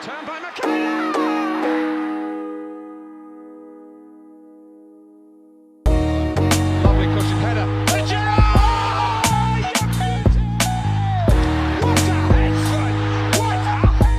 Turned by McKenna! Lovely cushion header. And Giroud! What a head, son! What a head!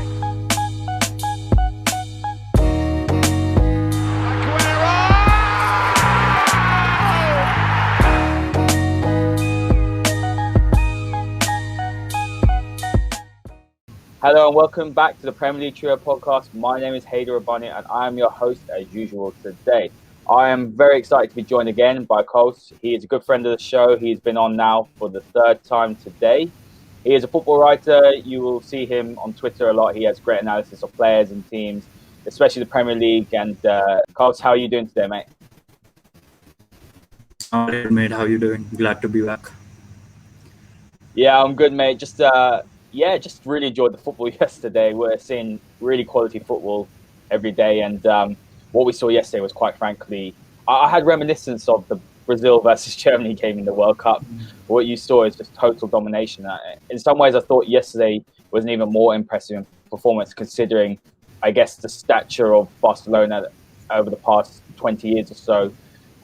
Hello and welcome back to the Premier League Trio podcast. My name is Haider Abani and I am your host as usual today. I am very excited to be joined again by Kaus. He is a good friend of the show. He's been on now for the third time today. He is a football writer. You will see him on Twitter a lot. He has great analysis of players and teams, especially the Premier League. And Kaus, how are you doing today, mate? All right, mate. How are you doing? Glad to be back. Yeah, I'm good, mate. Just really enjoyed the football yesterday. We're seeing really quality football every day, and what we saw yesterday was, quite frankly, I had reminiscence of the Brazil versus Germany game in the World Cup. What you saw is just total domination. In some ways, I thought yesterday was an even more impressive performance, considering, I guess, the stature of Barcelona over the past 20 years or so,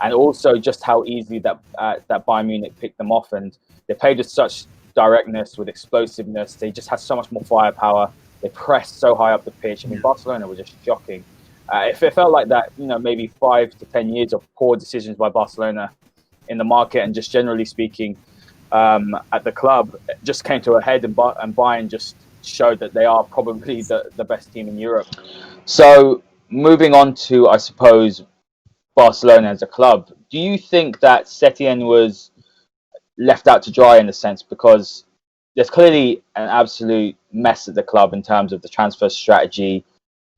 and also just how easily that Bayern Munich picked them off, and they played with such directness, with explosiveness. They just had so much more firepower. They pressed so high up the pitch. I mean, Barcelona were just shocking. If it felt like that, maybe 5 to 10 years of poor decisions by Barcelona in the market, and just generally speaking at the club, just came to a head, and Bayern just showed that they are probably the best team in Europe. So moving on to, I suppose, Barcelona as a club, do you think that Setien was left out to dry in a sense, because there's clearly an absolute mess at the club in terms of the transfer strategy,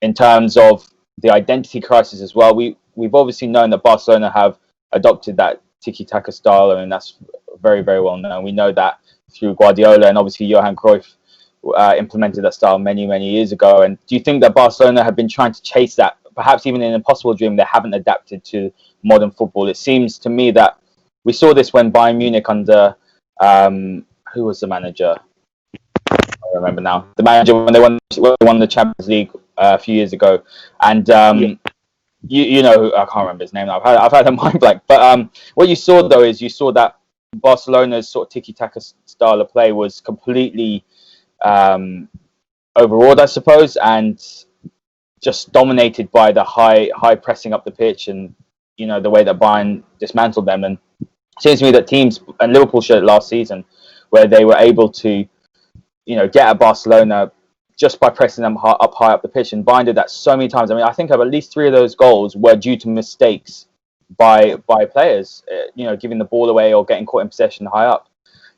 in terms of the identity crisis as well. We've obviously known that Barcelona have adopted that tiki-taka style, and that's very, very well known. We know that through Guardiola, and obviously Johan Cruyff implemented that style many, many years ago. And do you think that Barcelona have been trying to chase that, perhaps even in an impossible dream? They haven't adapted to modern football. It seems to me that we saw this when Bayern Munich under, who was the manager? I don't remember now. The manager when they won the Champions League a few years ago, and you know, I can't remember his name now. I've had a mind blank. But what you saw though is you saw that Barcelona's sort of tiki-taka style of play was completely overawed, I suppose, and just dominated by the high pressing up the pitch, and the way that Bayern dismantled them. And it seems to me that teams, and Liverpool showed it last season, where they were able to, get at Barcelona just by pressing them high up the pitch. And Bayern did that so many times. I mean, I think of at least 3 of those goals were due to mistakes by players, giving the ball away or getting caught in possession high up.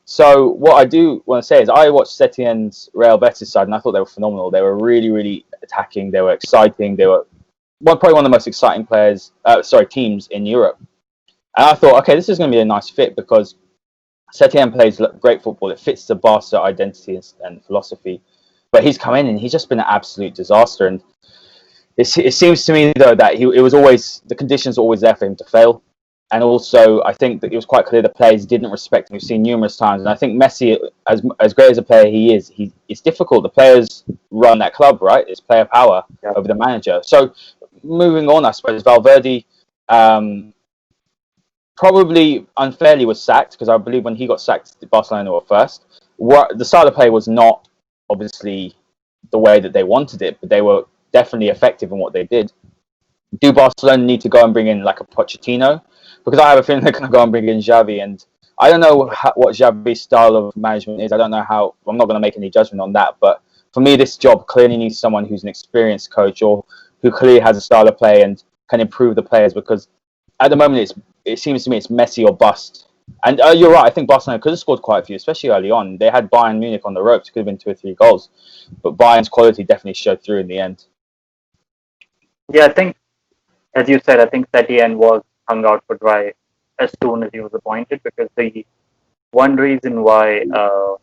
So what I do want to say is I watched Setien's Real Betis side, and I thought they were phenomenal. They were really, really attacking. They were exciting. They were probably one of the most exciting teams in Europe. And I thought, okay, this is going to be a nice fit, because Setien plays great football. It fits the Barca identity and philosophy. But he's come in and he's just been an absolute disaster. And it seems to me, though, that the conditions were always there for him to fail. And also, I think that it was quite clear the players didn't respect him. We've seen numerous times. And I think Messi, as great as a player he is, it's difficult. The players run that club, right? It's player power over the manager. So moving on, I suppose, Valverde probably unfairly was sacked, because I believe when he got sacked, Barcelona were first. The style of play was not obviously the way that they wanted it, but they were definitely effective in what they did. Do Barcelona need to go and bring in like a Pochettino? Because I have a feeling they're going to go and bring in Xavi, and I don't know what Xavi's style of management is. I don't know how. I'm not going to make any judgment on that, but for me, this job clearly needs someone who's an experienced coach, or who clearly has a style of play and can improve the players, because at the moment it seems to me it's Messi or bust. And you're right, I think Barcelona could have scored quite a few, especially early on. They had Bayern Munich on the ropes. It could have been 2 or 3 goals. But Bayern's quality definitely showed through in the end. Yeah, I think, as you said, I think Setien was hung out for dry as soon as he was appointed, because the one reason why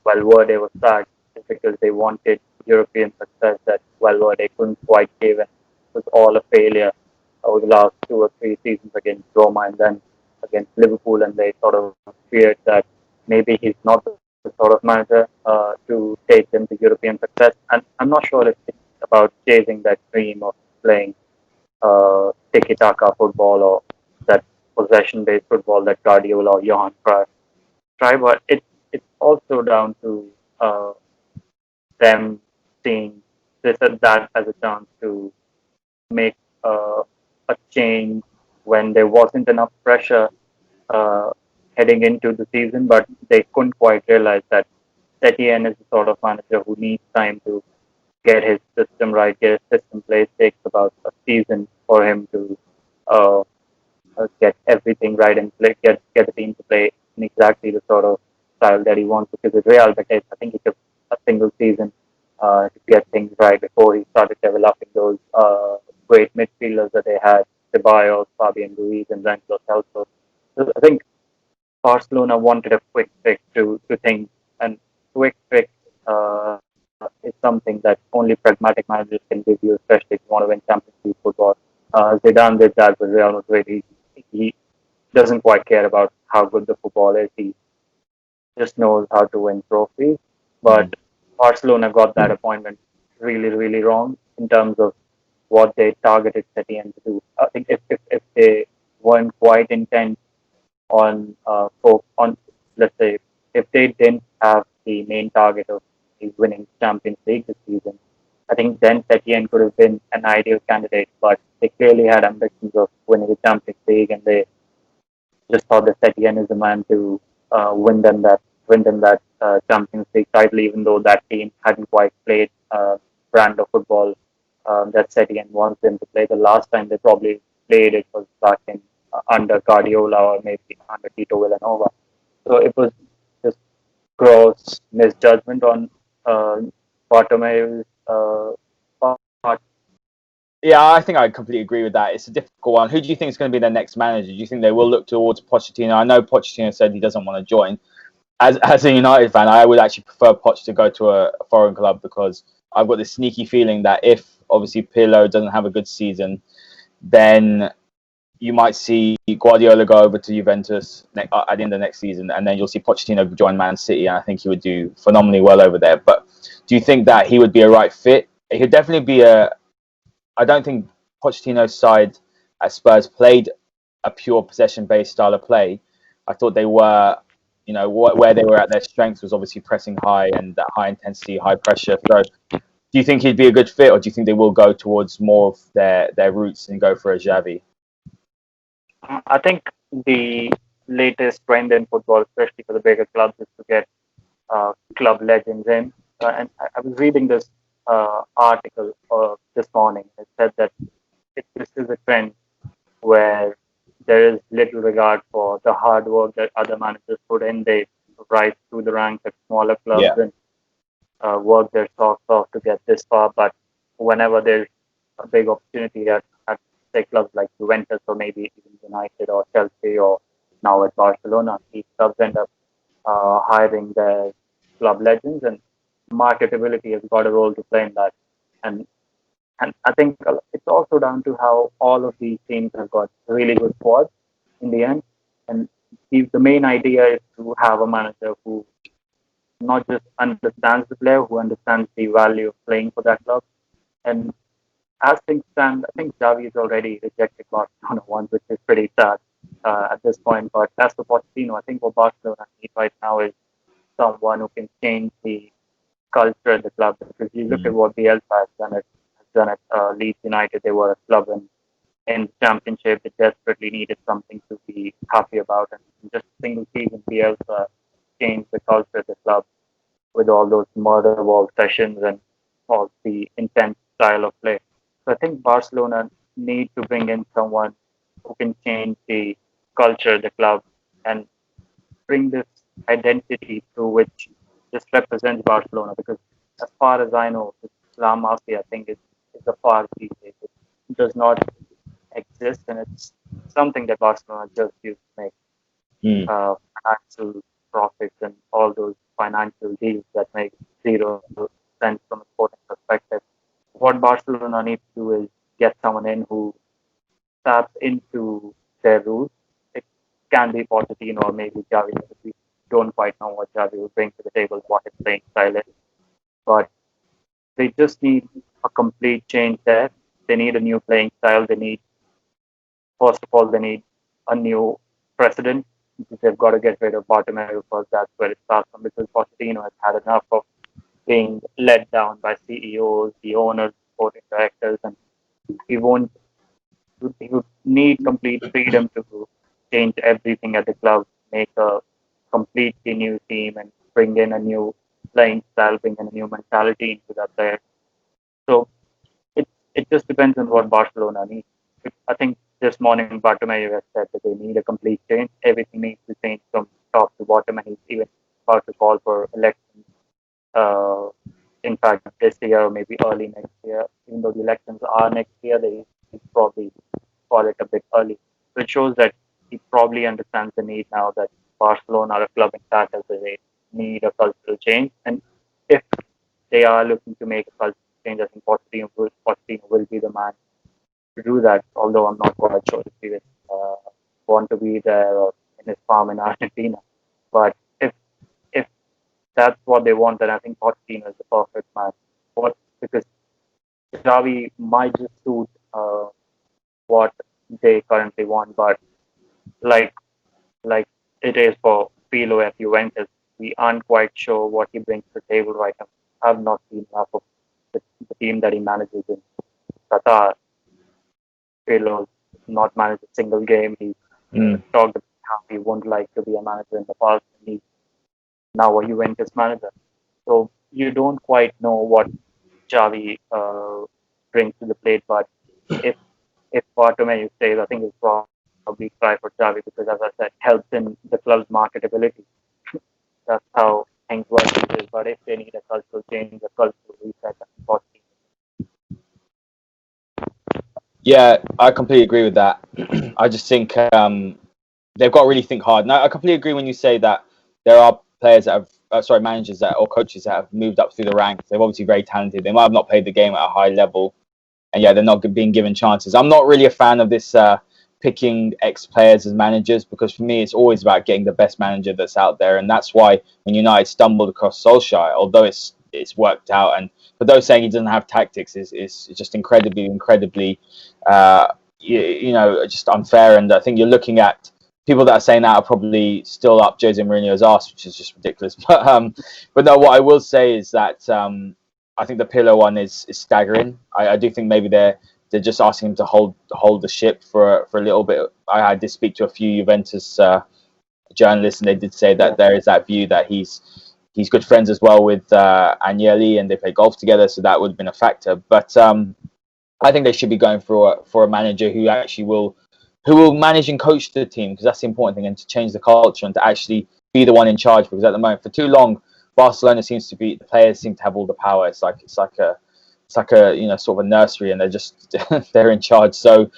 Valverde was sacked is because they wanted European success that Valverde couldn't quite give, and it was all a failure over the last 2 or 3 seasons against Roma and then against Liverpool, and they sort of feared that maybe he's not the sort of manager to take them to European success. And I'm not sure if it's about chasing that dream of playing tiki-taka football or that possession-based football that Guardiola or Johan Cruyff try, but it's also down to them seeing that as a chance to make uh, a change when there wasn't enough pressure uh, heading into the season, but they couldn't quite realize that Setien is the sort of manager who needs time to get his system right, get his system placed. Takes about a season for him to uh, get everything right and get the team to play in exactly the sort of style that he wants. Because with Real Betis, I think he took a single season to get things right before he started developing those great midfielders that they had, Ceballos, Fabian Ruiz, and Renzo Celso. So I think Barcelona wanted a quick fix to things, and quick fix is something that only pragmatic managers can give you, especially if you want to win Champions League football. Zidane did that with Real Madrid. He doesn't quite care about how good the football is. He just knows how to win trophies. But Barcelona got that appointment really, really wrong in terms of what they targeted Setien to do. I think if they weren't quite intent on let's say if they didn't have the main target of winning Champions League this season, I think then Setien could have been an ideal candidate. But they clearly had ambitions of winning the Champions League, and they just thought that Setien is the man to win them that Champions League title, even though that team hadn't quite played brand of football that Setien wants them to play. The last time they probably played it was back in under Guardiola or maybe under Tito Villanova. So it was just gross misjudgment on Bartomeu's part. Yeah, I think I completely agree with that. It's a difficult one. Who do you think is going to be their next manager? Do you think they will look towards Pochettino? I know Pochettino said he doesn't want to join. As a United fan, I would actually prefer Poch to go to a foreign club, because I've got this sneaky feeling that if obviously Pirlo doesn't have a good season, then you might see Guardiola go over to Juventus at the end of next season, and then you'll see Pochettino join Man City, and I think he would do phenomenally well over there. But do you think that he would be a right fit? He would definitely be I don't think Pochettino's side at Spurs played a pure possession-based style of play. I thought they were, where they were at their strengths was obviously pressing high and that high intensity, high pressure. So do you think he'd be a good fit, or do you think they will go towards more of their roots and go for a Xavi? I think the latest trend in football, especially for the bigger clubs, is to get club legends in. And I was reading this article this morning. It said that this is a trend where there is little regard for the hard work that other managers put in. They rise through the ranks at smaller clubs and work their socks off to get this far. But whenever there's a big opportunity at say clubs like Juventus or maybe even United or Chelsea or now at Barcelona, these clubs end up hiring their club legends, and marketability has got a role to play in that. And I think it's also down to how all of these teams have got really good squads in the end. And the main idea is to have a manager who not just understands the player, who understands the value of playing for that club. And as things stand, I think Xavi has already rejected Barcelona once, which is pretty sad at this point. But as for Pochettino, I think what Barcelona need right now is someone who can change the culture at the club. Because you look at what Bielsa has done at Leeds United. They were a club in the Championship. They desperately needed something to be happy about. And in just a single season, Bielsa changed the culture at the club with all those murder ball sessions and all the intense style of play. So I think Barcelona need to bring in someone who can change the culture of the club and bring this identity through which just represents Barcelona. Because as far as I know, the Islam Mafia thing is a farce these days. It does not exist, and it's something that Barcelona just used to make financial profits and all those financial deals that make zero sense from a sporting perspective. What Barcelona needs to do is get someone in who taps into their roots. It can be Pochettino or maybe Xavi, because we don't quite know what Xavi will bring to the table, what his playing style is. But they just need a complete change there. They need a new playing style. First of all, they need a new president. They've got to get rid of Bartomeu first. That's where it starts from because Pochettino has had enough of being led down by CEOs, the owners, sporting directors, and he won't. He would need complete freedom to change everything at the club, make a completely new team, and bring in a new playing style, bring in a new mentality into that player. So it just depends on what Barcelona needs. I think this morning Bartomeu has said that they need a complete change. Everything needs to change from top to bottom, and he's even about to call for elections. Uh, in fact, this year or maybe early next year, even though the elections are next year, they probably call it a bit early. So it shows that he probably understands the need now that Barcelona are a club in status, they need a cultural change. And if they are looking to make a cultural change, I think Pochettino will be the man to do that. Although I'm not quite sure if he will want to be there or in his farm in Argentina. But if that's what they want, then I think Pochettino is the perfect man. Because Xavi might just suit what they currently want, but like like it is for Pirlo at Juventus, we aren't quite sure what he brings to the table right now. I've not seen enough of the team that he manages in Qatar. Pirlo's not managed a single game. He talked about how he wouldn't like to be a manager in the past, and he's now a Juventus manager. So you don't quite know what Xavi brings to the plate, but if Bartomeu stays, I think it's probably try for Xavi because, as I said, helps in the club's marketability. That's how things work these days. But if they need a cultural change, a cultural reset, Yeah, I completely agree with that. I just think they've got to really think hard. Now, I completely agree when you say that there are players that have, managers that or coaches that have moved up through the ranks. They're obviously very talented. They might have not played the game at a high level, and yeah, they're not being given chances. I'm not really a fan of this picking ex-players as managers because for me, it's always about getting the best manager that's out there, and that's why when United stumbled across Solskjaer, although it's worked out, and for those saying he doesn't have tactics, is just incredibly, just unfair. And I think you're looking at people that are saying that are probably still up Jose Mourinho's arse, which is just ridiculous. But no, what I will say is that I think the Pirlo one is staggering. I do think maybe they're just asking him to hold the ship for a little bit. I did speak to a few Juventus journalists, and they did say that there is that view that he's good friends as well with Agnelli, and they play golf together, so that would have been a factor. But I think they should be going for a manager who actually will manage and coach the team, because that's the important thing, and to change the culture and to actually be the one in charge. Because at the moment, for too long, Barcelona seems to be, the players seem to have all the power. It's like a sort of a nursery, and they're in charge. So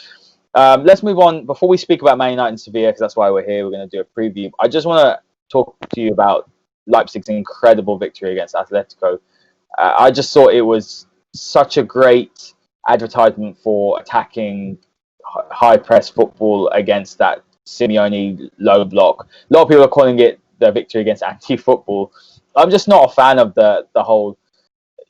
let's move on. Before we speak about Man United and Sevilla, because that's why we're here, we're going to do a preview. I just want to talk to you about Leipzig's incredible victory against Atletico. I just thought it was such a great advertisement for attacking high press football against that Simeone low block. A lot of people are calling it the victory against anti-football. I'm just not a fan of the whole,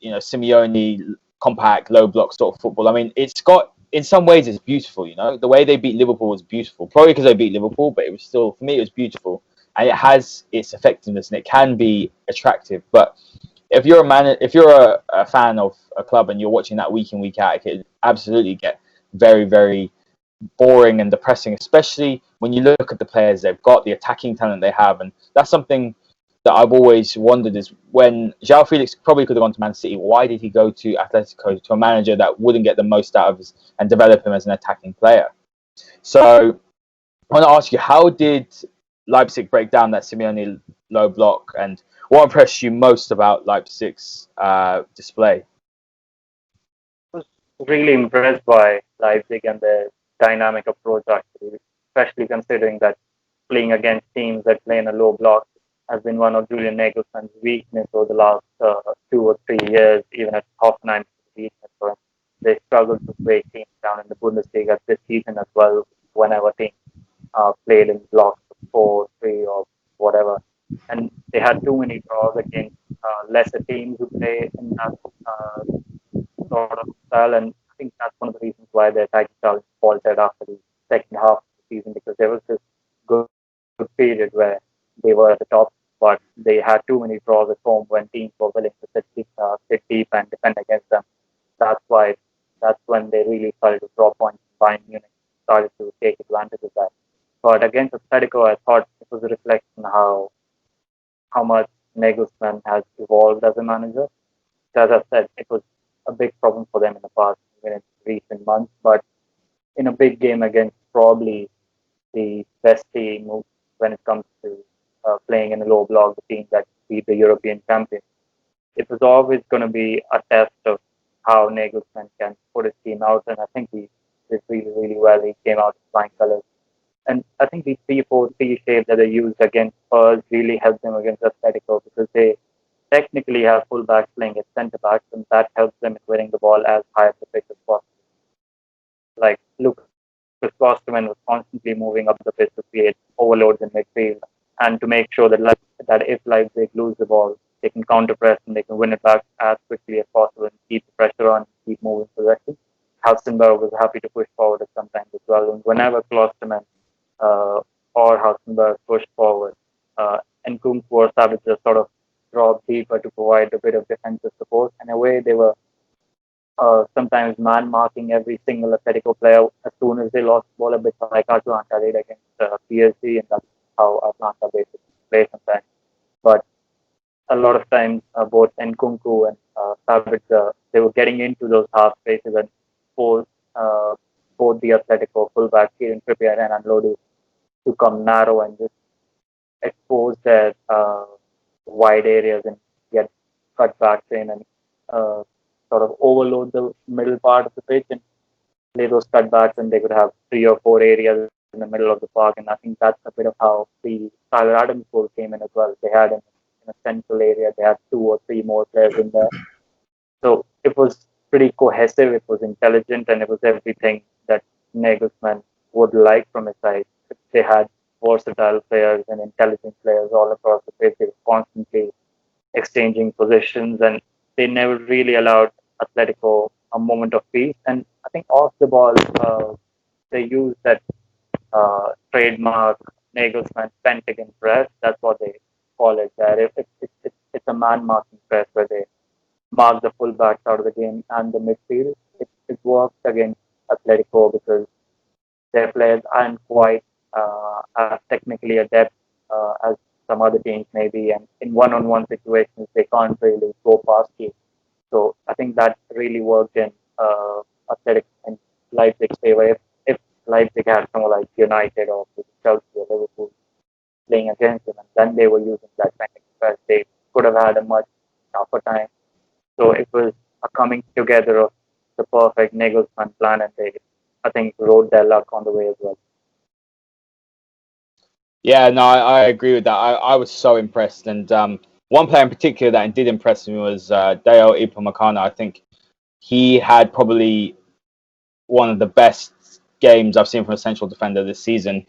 Simeone compact low block sort of football. I mean, it's got, in some ways it's beautiful. The way they beat Liverpool was beautiful. Probably because they beat Liverpool, but it was still, for me, it was beautiful. And it has its effectiveness, and it can be attractive. But if you're a fan of a club and you're watching that week in, week out, it can absolutely get very, very boring and depressing, especially when you look at the players they've got, the attacking talent they have. And that's something that I've always wondered, is when João Felix probably could have gone to Man City, why did he go to Atletico, to a manager that wouldn't get the most out of his and develop him as an attacking player? So I want to ask you, how did Leipzig break down that Simeone low block, and what impressed you most about Leipzig's display? I was really impressed by Leipzig and their dynamic approach, actually, especially considering that playing against teams that play in a low block has been one of Julian Nagelsmann's weakness over the last 2 or 3 years, even at Hoffenheim. They struggled to break teams down in the Bundesliga this season as well, whenever teams played in blocks of 4-3 or whatever. And they had too many draws against lesser teams who play in that sort sort of style, and I think that's one of the reasons why their title challenge faltered after the second half of the season, because there was this good period where they were at the top, but they had too many draws at home when teams were willing to sit deep and defend against them. That's why that's when they really started to draw points. Bayern Munich started to take advantage of that. But against Atletico, I thought it was a reflection how much Nagelsmann has evolved as a manager. As I said, it was a big problem for them in the past, even in recent months. But in a big game against probably the best team when it comes to playing in a low block, the team that beat the European champions, it was always going to be a test of how Nagelsmann can put his team out. And I think he did really, really well. He came out with flying colours. And I think the 3-4-3 shape that they used against Spurs really helped them against Atletico, because they technically have fullbacks playing as centre backs, and that helps them in winning the ball as high up the pitch as possible. Like Lucas Klosterman was constantly moving up the pitch to create overloads in midfield, and to make sure that if Leipzig lose the ball, they can counter press and they can win it back as quickly as possible and keep the pressure on, keep moving possession. Hausenberg was happy to push forward at sometimes as well, and whenever Klosterman or Hausenberg pushed forward, and Nkunku or Savage just sort of dropped deeper to provide a bit of defensive support. In a way, they were sometimes man marking every single Atletico player as soon as they lost the ball, a bit like Atlanta did against PSG, and that's how Atlanta basically play sometimes. But a lot of times, both Nkunku and Savage, they were getting into those half spaces and forced both the Atletico fullback, Kieran Trippier and Unlodi, to come narrow and just expose their wide areas and get cutbacks in and sort of overload the middle part of the pitch and play those cutbacks, and they could have 3 or 4 areas in the middle of the park. And I think that's a bit of how the Tyler Adams goal came in as well. They had in a central area, they had 2 or 3 more players in there. So it was pretty cohesive, it was intelligent, and it was everything that Nagelsmann would like from his side. They had versatile players and intelligent players all across the pitch. They were constantly exchanging positions, and they never really allowed Atletico a moment of peace. And I think off the ball, they used that trademark Nagelsmann pentagon press. That's what they call it there. It's a man marking press where they mark the fullbacks out of the game and the midfield. It works against Atletico because their players aren't quite as technically adept as some other teams maybe, and in one-on-one situations they can't really go past you. So I think that really worked in Athletic and Leipzig's favor. If Leipzig had someone like United or Chelsea or Liverpool playing against them, and then they were using that kind of press, they could have had a much tougher time. So it was a coming together of the perfect Nagelsmann plan, and they, I think, rode their luck on the way as well. Yeah, no, I agree with that. I was so impressed, and one player in particular that did impress me was Dale Upamecano. I think he had probably one of the best games I've seen from a central defender this season.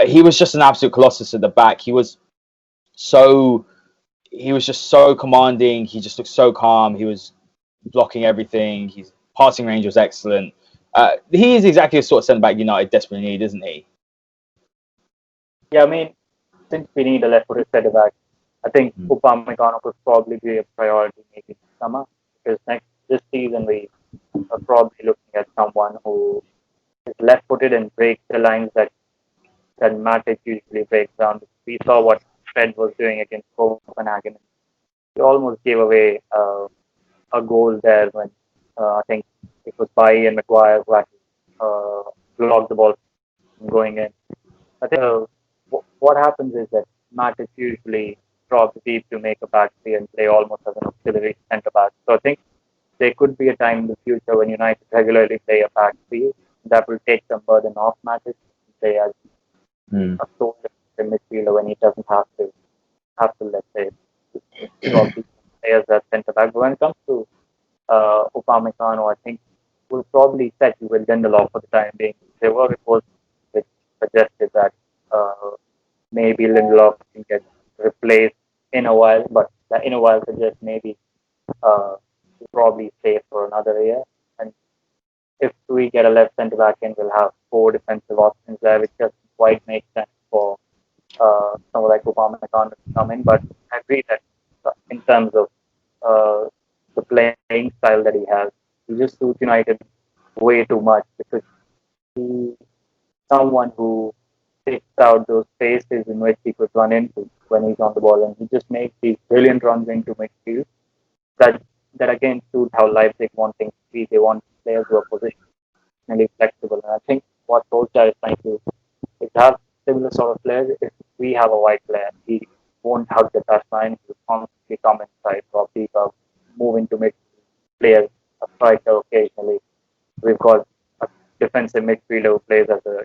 He was just an absolute colossus at the back. He was just so commanding. He just looked so calm. He was blocking everything. His passing range was excellent. He is exactly the sort of centre back United desperately need, isn't he? Yeah, I mean, since we need a left-footed centre back, I think Upamecano could probably be a priority maybe this summer, because this season we are probably looking at someone who is left-footed and breaks the lines that Matic usually breaks down. We saw what Fred was doing against Copenhagen. He almost gave away a goal there when I think it was Bailly and Maguire who actually blocked the ball from going in. I think what happens is that Matic usually drops deep to make a back three and play almost as an auxiliary centre back. So I think there could be a time in the future when United regularly play a back three that will take some burden off Matic and play as a sole midfielder when he doesn't have to let's say drop the players as centre back. But when it comes to Upamecano, I think we'll probably settle with Lindelof for the time being. There were reports which suggested that maybe Lindelof can get replaced in a while, but in a while suggests maybe he'll probably stay for another year. if we get a left centre back in, we'll have four defensive options there, which doesn't quite make sense for someone like Upamecano to come in. But I agree that in terms of the playing style that he has, he just suits United way too much because he's someone who picks out those spaces in which he could run into when he's on the ball, and he just makes these brilliant runs into midfield that that again suit how Leipzig want things to be. They want players who are positionally flexible, and I think what Solskjaer is trying to is have similar sort of players. If we have a wide player, he won't hug the touchline. He will constantly come inside, drop deep up, move into mid, players, a striker occasionally. We've got a defensive midfielder who plays as a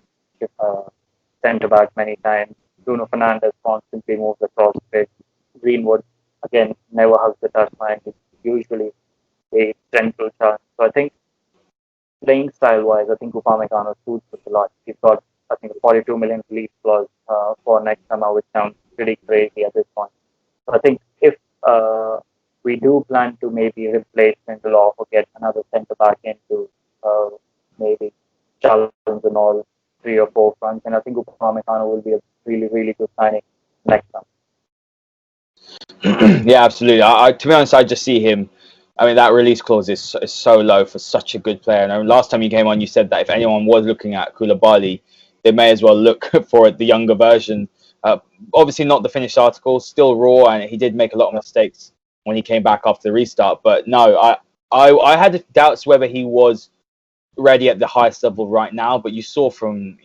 centre back many times. Bruno Fernandes constantly moves across the pitch. Greenwood, again, never hugs the touchline. He's usually a central challenge. So I think playing style wise, I think Upamecano suits us a lot. He's got, I think, a 42 million release clause for next summer, which sounds pretty crazy at this point. So I think if we do plan to maybe replace Lindelof or get another centre back into maybe challenge in all three or four fronts, and I think Upamecano will be a really, really good signing next summer. Yeah, absolutely. To be honest, I just see him. I mean, that release clause is so low for such a good player. And I mean, last time you came on, you said that if anyone was looking at Koulibaly, they may as well look for the younger version. Obviously, not the finished article, still raw, and he did make a lot of mistakes when he came back after the restart. But no, I had doubts whether he was ready at the highest level right now. But you saw from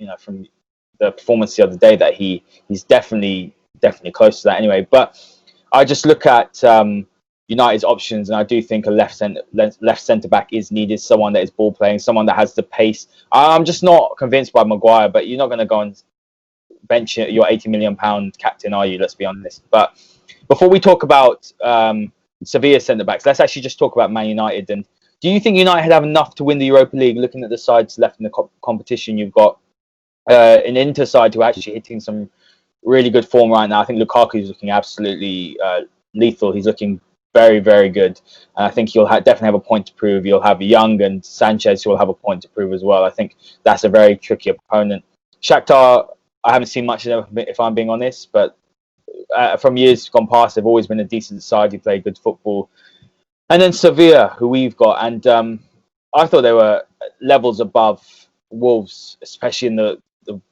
the performance the other day that he's definitely close to that anyway. But I just look at United's options, and I do think a left centre back is needed. Someone that is ball playing, someone that has the pace. I'm just not convinced by Maguire, but you're not going to go and bench your £80 million captain, are you? Let's be honest. But before we talk about Sevilla centre backs, let's actually just talk about Man United. And do you think United have enough to win the Europa League? Looking at the sides left in the competition, you've got an Inter side who are actually hitting some really good form right now. I think Lukaku is looking absolutely lethal. He's looking very, very good. And I think he'll definitely have a point to prove. You'll have Young and Sanchez who will have a point to prove as well. I think that's a very tricky opponent. Shakhtar, I haven't seen much of them, if I'm being honest, but from years gone past, they've always been a decent side who play good football. And then Sevilla, who we've got, and I thought they were levels above Wolves, especially in the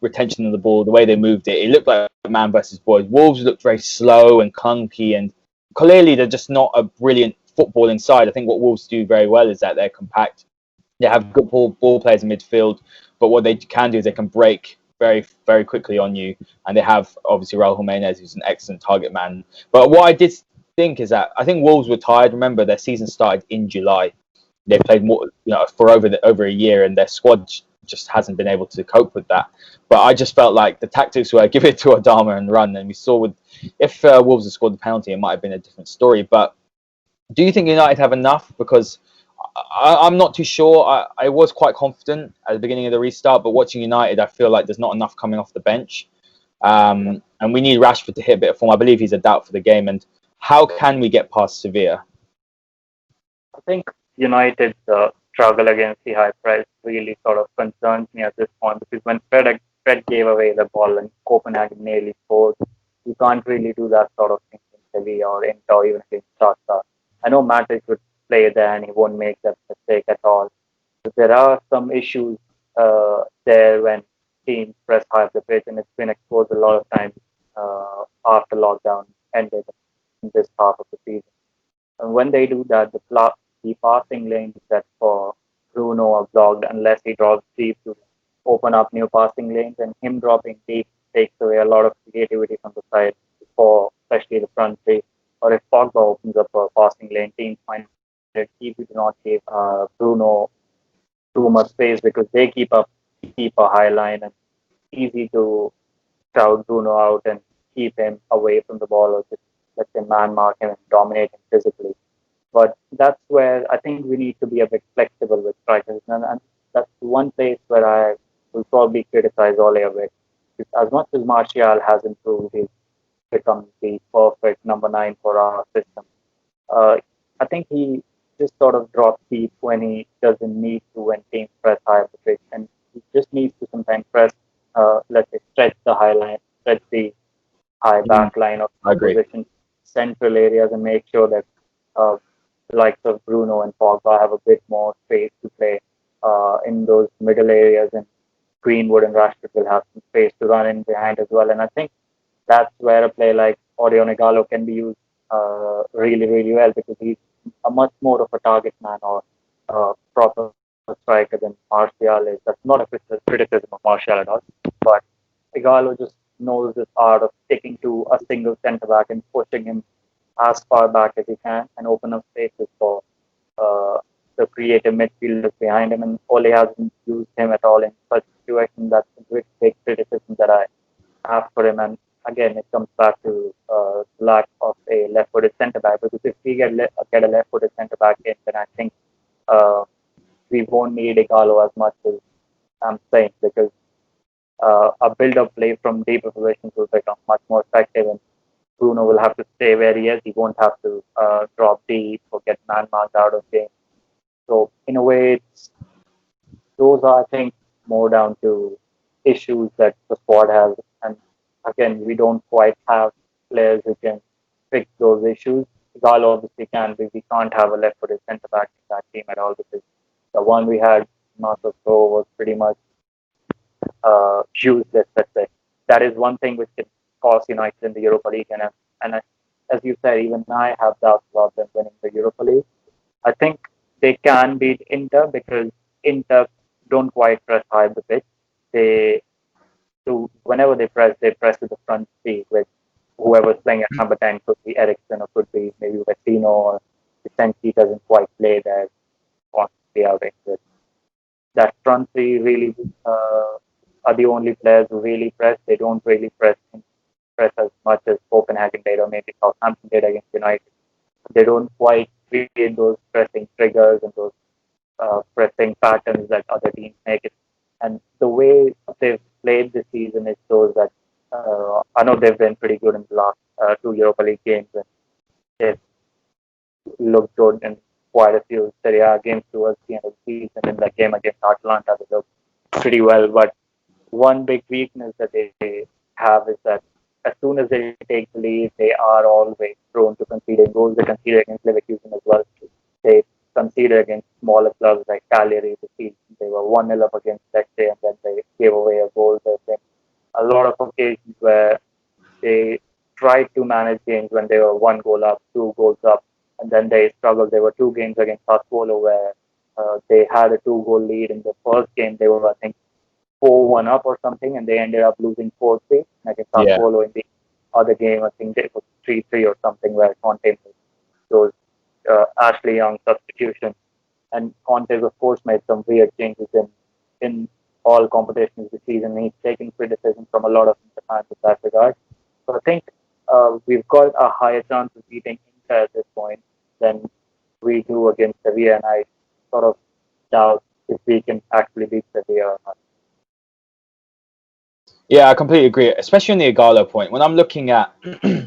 retention of the ball, the way they moved it. It looked like man versus boys. Wolves looked very slow and clunky, and clearly they're just not a brilliant football inside. I think what Wolves do very well is that they're compact. They have good ball players in midfield, but what they can do is they can break very, very quickly on you. And they have obviously Raul Jimenez, who's an excellent target man. But what I did think is that I think Wolves were tired. Remember, their season started in July. They played more, for over a year, and their squad just hasn't been able to cope with that. But I just felt like the tactics were give it to Adama and run. And we saw if Wolves had scored the penalty, it might have been a different story. But do you think United have enough? Because I'm not too sure. I was quite confident at the beginning of the restart, but watching United, I feel like there's not enough coming off the bench. And we need Rashford to hit a bit of form. I believe he's a doubt for the game. And how can we get past Sevilla? I think United's struggle against the high press really sort of concerns me at this point, because when Fred gave away the ball and Copenhagen nearly scored, you can't really do that sort of thing in Sevilla or Inter or even against Shakhtar. I know Matic would play there and he won't make that mistake at all. But there are some issues there when teams press high up the pitch, and it's been exposed a lot of times after lockdown ended in this half of the season. And when they do that, the passing lanes that for Bruno are blocked unless he drops deep to open up new passing lanes, and him dropping deep takes away a lot of creativity from the side for especially the front three. Or if Pogba opens up a passing lane, teams find it easy to not give Bruno too much space because they keep a high line, and easy to crowd Bruno out and keep him away from the ball, or just let them man mark him and dominate him physically. But that's where I think we need to be a bit flexible with strikers, and that's one place where I will probably criticize Ole a bit. As much as Martial has improved, he's become the perfect number 9 for our system. I think he just sort of drops deep when he doesn't need to when teams press high up the pitch, and he just needs to sometimes press, let's say, stretch the high line, stretch the high back line of I agree. opposition central areas, and make sure that uh, the likes of Bruno and Pogba have a bit more space to play in those middle areas, and Greenwood and Rashford will have some space to run in behind as well. And I think that's where a player like Odion Igalo can be used really, really well, because he's a much more of a target man or proper striker than Martial is. That's not a criticism of Martial at all, but Igalo just knows this art of sticking to a single centre back and pushing him as far back as he can and open up spaces for uh, the creative midfielders behind him. And Ole hasn't used him at all in such situations. That's a big criticism that I have for him. And again, it comes back to lack of a left-footed centre back. Because if we get a left-footed centre back in, then I think uh, we won't need Igalo as much as I'm saying, because a build-up play from deeper positions will become much more effective, and Bruno will have to stay where he is. He won't have to drop deep or get man-marked out of game. So in a way, those are, I think, more down to issues that the squad has. And again, we don't quite have players who can fix those issues. Galo obviously can, but we can't have a left-footed centre-back in that team at all, because the one we had, Marcos Pro, was pretty much useless, let's say. That is one thing which can cost United in the Europa League. And as you said, even I have doubts about them winning the Europa League. I think they can beat Inter, because Inter don't quite press high the pitch. They do, whenever they press to the front three with whoever's playing at number 10. Could be Ericsson or could be maybe Vecino, or Vicente doesn't quite play there constantly out with. That front three really are the only players who really press. They don't really press as much as Copenhagen did, or maybe Southampton did against United. They don't quite create those pressing triggers and those pressing patterns that other teams make it. And the way they've played this season is shows that I know they've been pretty good in the last two Europa League games, and they've looked good in quite a few Serie A games towards the end of the season. In that game against Atlanta, they looked pretty well. But one big weakness that they have is that as soon as they take the lead, they are always prone to conceding goals. They conceded against Leverkusen as well. They conceded against smaller clubs like Cagliari this season. They were 1-0 up against Lecce, and then they gave away a goal. There's been a lot of occasions where they tried to manage games when they were 1 goal up, 2 goals up, and then they struggled. There were 2 games against Sassuolo where they had a 2-goal lead. In the first game, they were, I think, 4-1 up or something, and they ended up losing 4-3 against Sassuolo. In the other game, I think it was 3-3 or something, where Conte those Ashley Young substitution. And Conte's, of course, made some weird changes in all competitions this season. He's taking criticism from a lot of fans in that regard. So I think we've got a higher chance of beating Inter at this point than we do against Sevilla, and I sort of doubt if we can actually beat Sevilla or not. Yeah, I completely agree, especially on the Igalo point. When I'm looking at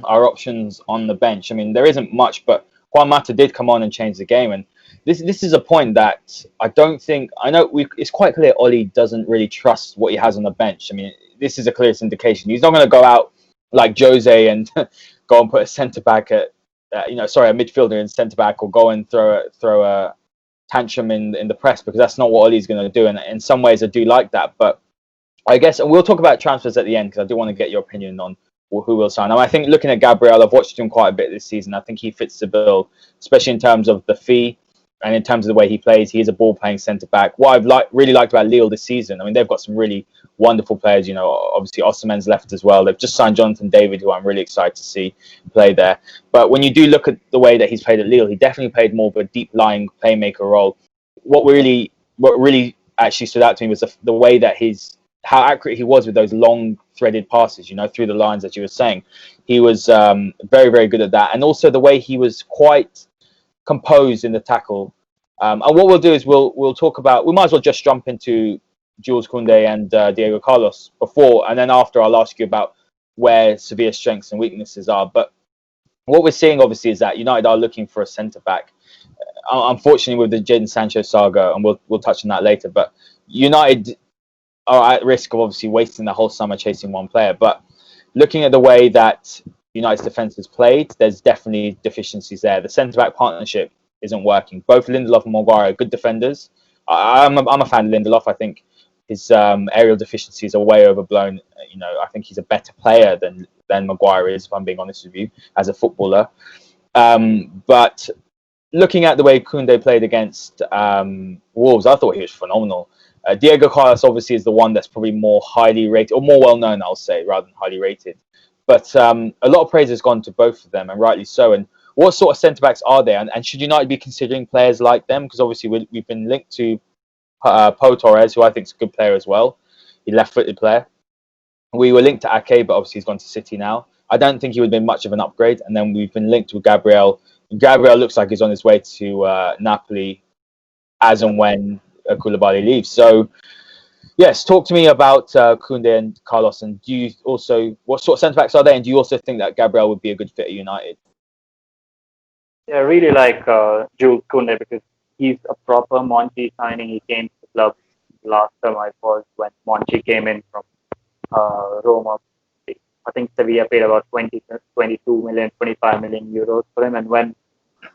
our options on the bench, I mean, there isn't much, but Juan Mata did come on and change the game. And this is a point that I don't think, I know it's quite clear Oli doesn't really trust what he has on the bench. I mean, this is a clear indication. He's not going to go out like Jose and go and put a centre-back a midfielder in centre-back, or go and throw a tantrum in the press, because that's not what Oli's going to do. And in some ways, I do like that. But I guess, and we'll talk about transfers at the end, because I do want to get your opinion on who will sign. I think looking at Gabriel, I've watched him quite a bit this season. I think he fits the bill, especially in terms of the fee and in terms of the way he plays. He is a ball-playing centre-back. What I've really liked about Lille this season, I mean, they've got some really wonderful players. You know, obviously Osimhen's left as well. They've just signed Jonathan David, who I'm really excited to see play there. But when you do look at the way that he's played at Lille, he definitely played more of a deep-lying playmaker role. What really actually stood out to me was the way that how accurate he was with those long threaded passes, you know, through the lines that you were saying. He was very, very good at that. And also the way he was quite composed in the tackle. And what we'll do is we'll talk about, we might as well just jump into Jules Kounde and Diego Carlos before, and then after I'll ask you about where Sevilla's strengths and weaknesses are. But what we're seeing, obviously, is that United are looking for a centre back. Unfortunately, with the Jadon Sancho saga, and we'll touch on that later, but United are at risk of obviously wasting the whole summer chasing one player. But looking at the way that United's defence has played, there's definitely deficiencies there. The centre back partnership isn't working. Both Lindelof and Maguire are good defenders. I'm a fan of Lindelof. I think his aerial deficiencies are way overblown. I think he's a better player than Maguire is, if I'm being honest with you, as a footballer. But looking at the way Kounde played against Wolves, I thought he was phenomenal. Diego Carlos obviously is the one that's probably more highly rated, or more well known, I'll say, rather than highly rated. But a lot of praise has gone to both of them, and rightly so. And what sort of centre backs are there? And should United be considering players like them? Because obviously we've been linked to Torres, who I think is a good player as well. He's a left-footed player. We were linked to Ake, but obviously he's gone to City now. I don't think he would have been much of an upgrade. And then we've been linked with Gabriel. Gabriel looks like he's on his way to Napoli as and when Koulibaly leaves. So, yes, talk to me about Kounde and Carlos. And what sort of centre backs are there? And do you also think that Gabriel would be a good fit at United? Yeah, I really like Jules Kounde because he's a proper Monchi signing. He came to the club last time I was when Monchi came in from Roma. I think Sevilla paid about 22 million, 25 million euros for him. And when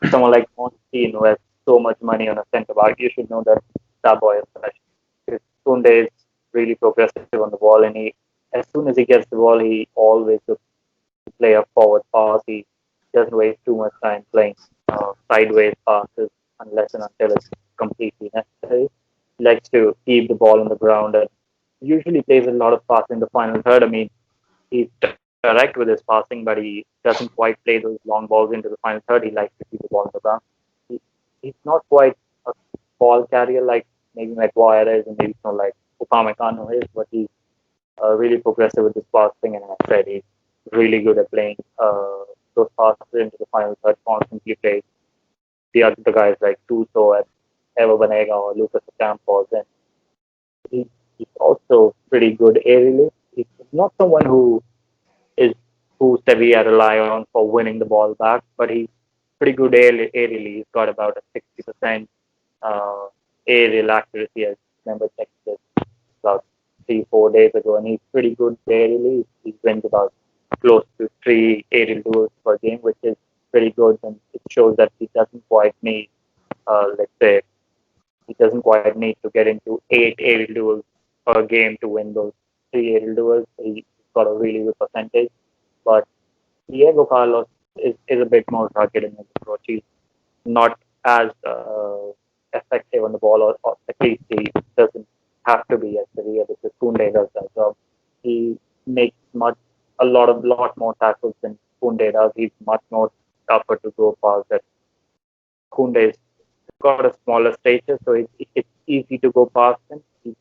someone like Monchi invests so much money on a centre back, you should know that boy is special. Because Kounde is really progressive on the ball, and as soon as he gets the ball, he always looks to play a forward pass. He doesn't waste too much time playing sideways passes unless and until it's completely necessary. He likes to keep the ball on the ground and usually plays a lot of passing in the final third. I mean, he's direct with his passing, but he doesn't quite play those long balls into the final third. He likes to keep the ball on the ground. He's not quite a ball carrier like maybe Maguire is, and maybe not like Upamecano is, but he's really progressive with his passing, and as I said, he's really good at playing those passes into the final third, constantly plays the other guys like Tuso and Ever Banega or Lucas Ocampos, and he's also pretty good aerially. He's not someone who Sevilla rely on for winning the ball back, but he's pretty good aerially. He's got about a 60% aerial accuracy. I remember checking this about 3-4 days ago, and he's pretty good aerially. He wins about close to 3 aerial duels per game, which is pretty good, and it shows that he doesn't quite need, he doesn't quite need to get into 8 aerial duels per game to win those 3 aerial duels. He's got a really good percentage, but Diego Carlos is a bit more rugged in his approach. He's not as effective on the ball, or at least he doesn't have to be at Sevilla because Kounde does that job. He makes a lot more tackles than Kounde does. He's much more tougher to go past. That Kounde's got a smaller stature, so it's easy to go past him. He's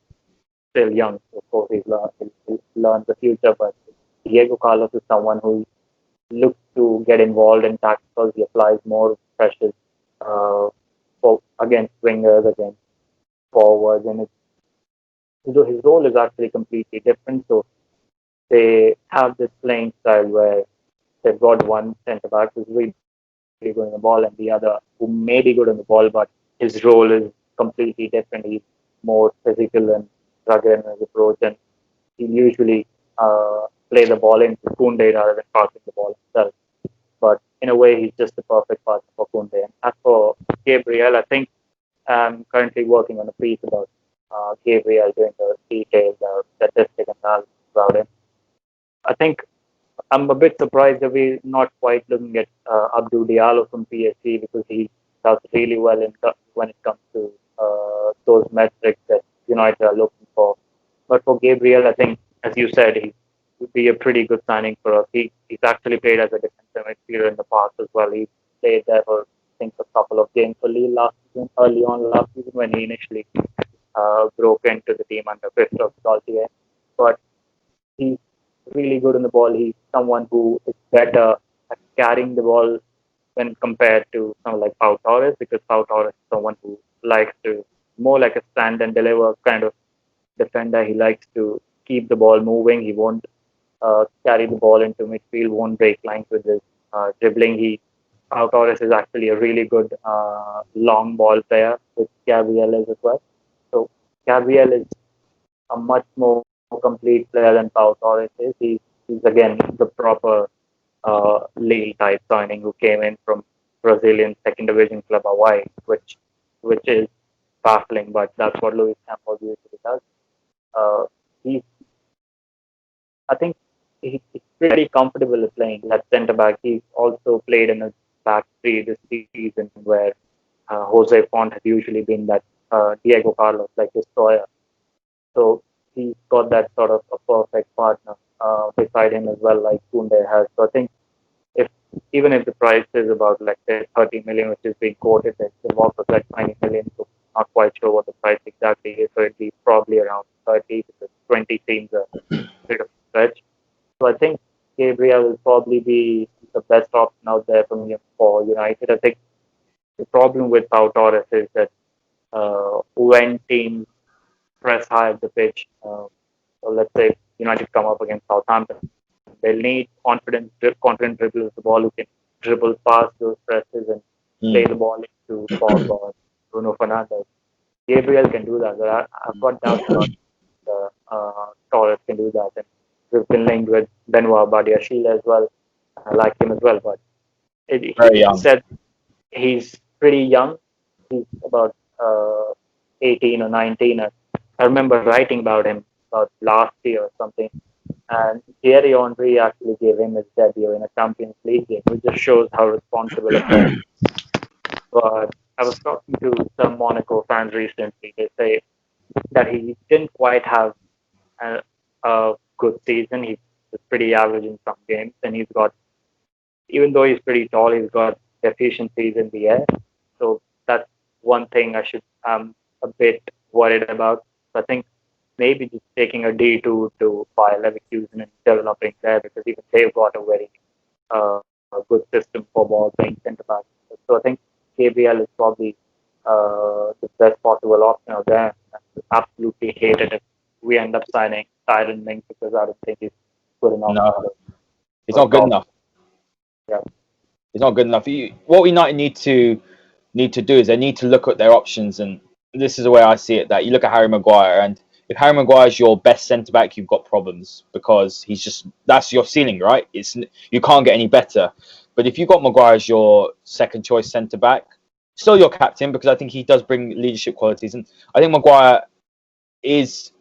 still young, so of course he'll learn the future. But Diego Carlos is someone who looks to get involved in tackles. He applies more pressure against wingers, against forwards, and his role is actually completely different. So they have this playing style where they've got one centre back who's really good on the ball, and the other who may be good on the ball, but his role is completely different. He's more physical and rugged in his approach, and he usually play the ball into Kounde rather than passing the ball himself. But in a way, he's just the perfect partner for Kounde. And as for Gabriel, I think I'm currently working on a piece about Gabriel, doing the details, statistic analysis about him. I think I'm a bit surprised that we're not quite looking at Abdou Diallo from PSG because he does really well when it comes to those metrics that United are looking for. But for Gabriel, I think, as you said, he would be a pretty good signing for us. He's actually played as a defensive midfielder in the past as well. He played there for, I think, a couple of games for Lille early on last season when he initially broke into the team under Christophe Galtier. But he's really good on the ball. He's someone who is better at carrying the ball when compared to someone like Pau Torres, because Pau Torres is someone who likes to more like a stand and deliver kind of defender. He likes to keep the ball moving. He won't carry the ball into midfield, won't break lines with his dribbling. Pau Torres is actually a really good long ball player, which Gabriel is as well. So Gabriel is a much more complete player than Pau Torres is. He's again the proper Lille type signing who came in from Brazilian second division club Hawaii, which is baffling, but that's what Luis Campos usually does. Uh, he's I think he's pretty comfortable at playing at centre back. He's also played in a back three this season where Jose Font has usually been that Diego Carlos, like destroyer. So he's got that sort of a perfect partner beside him as well, like Kounde has. So I think if even if the price is about like say 30 million, which is being quoted, the offer like 20 million. So not quite sure what the price exactly is. So it'd be probably around 30 because 20 seems a bit of a stretch. So I think Gabriel will probably be the best option out there for United. I think the problem with Pau Torres is that when teams press high at the pitch, so let's say United come up against Southampton, they'll need confident dribblers, the ball who can dribble past those presses and play the ball into Pogba or Bruno Fernandes. Gabriel can do that, but I've got doubts about Torres can do that. And we've been linked with Benoit Badiashile as well. I like him as well, but Very young. said he's pretty young. He's about 18 or 19. I remember writing about him about last year or something. And Thierry Henry actually gave him his debut in a Champions League game, which just shows how responsible a player. But I was talking to some Monaco fans recently. They say that he didn't quite have a good season. He's pretty average in some games, and he's got, even though he's pretty tall, he's got deficiencies in the air. So that's one thing I'm a bit worried about. So I think maybe just taking a D2 to Bayer Leverkusen and developing there, because even they've got a very a good system for ball playing centre back. So I think KBL is probably the best possible option out there. I absolutely hate it if we end up signing Tyron Mink, because I don't think he's good enough. No, it's not good enough. Yeah. It's not good enough. What United need to do is they need to look at their options, and this is the way I see it. That you look at Harry Maguire, and if Harry Maguire is your best centre back, you've got problems, because that's your ceiling, right? You can't get any better. But if you've got Maguire as your second choice centre back, still your captain, because I think he does bring leadership qualities, and I think Maguire is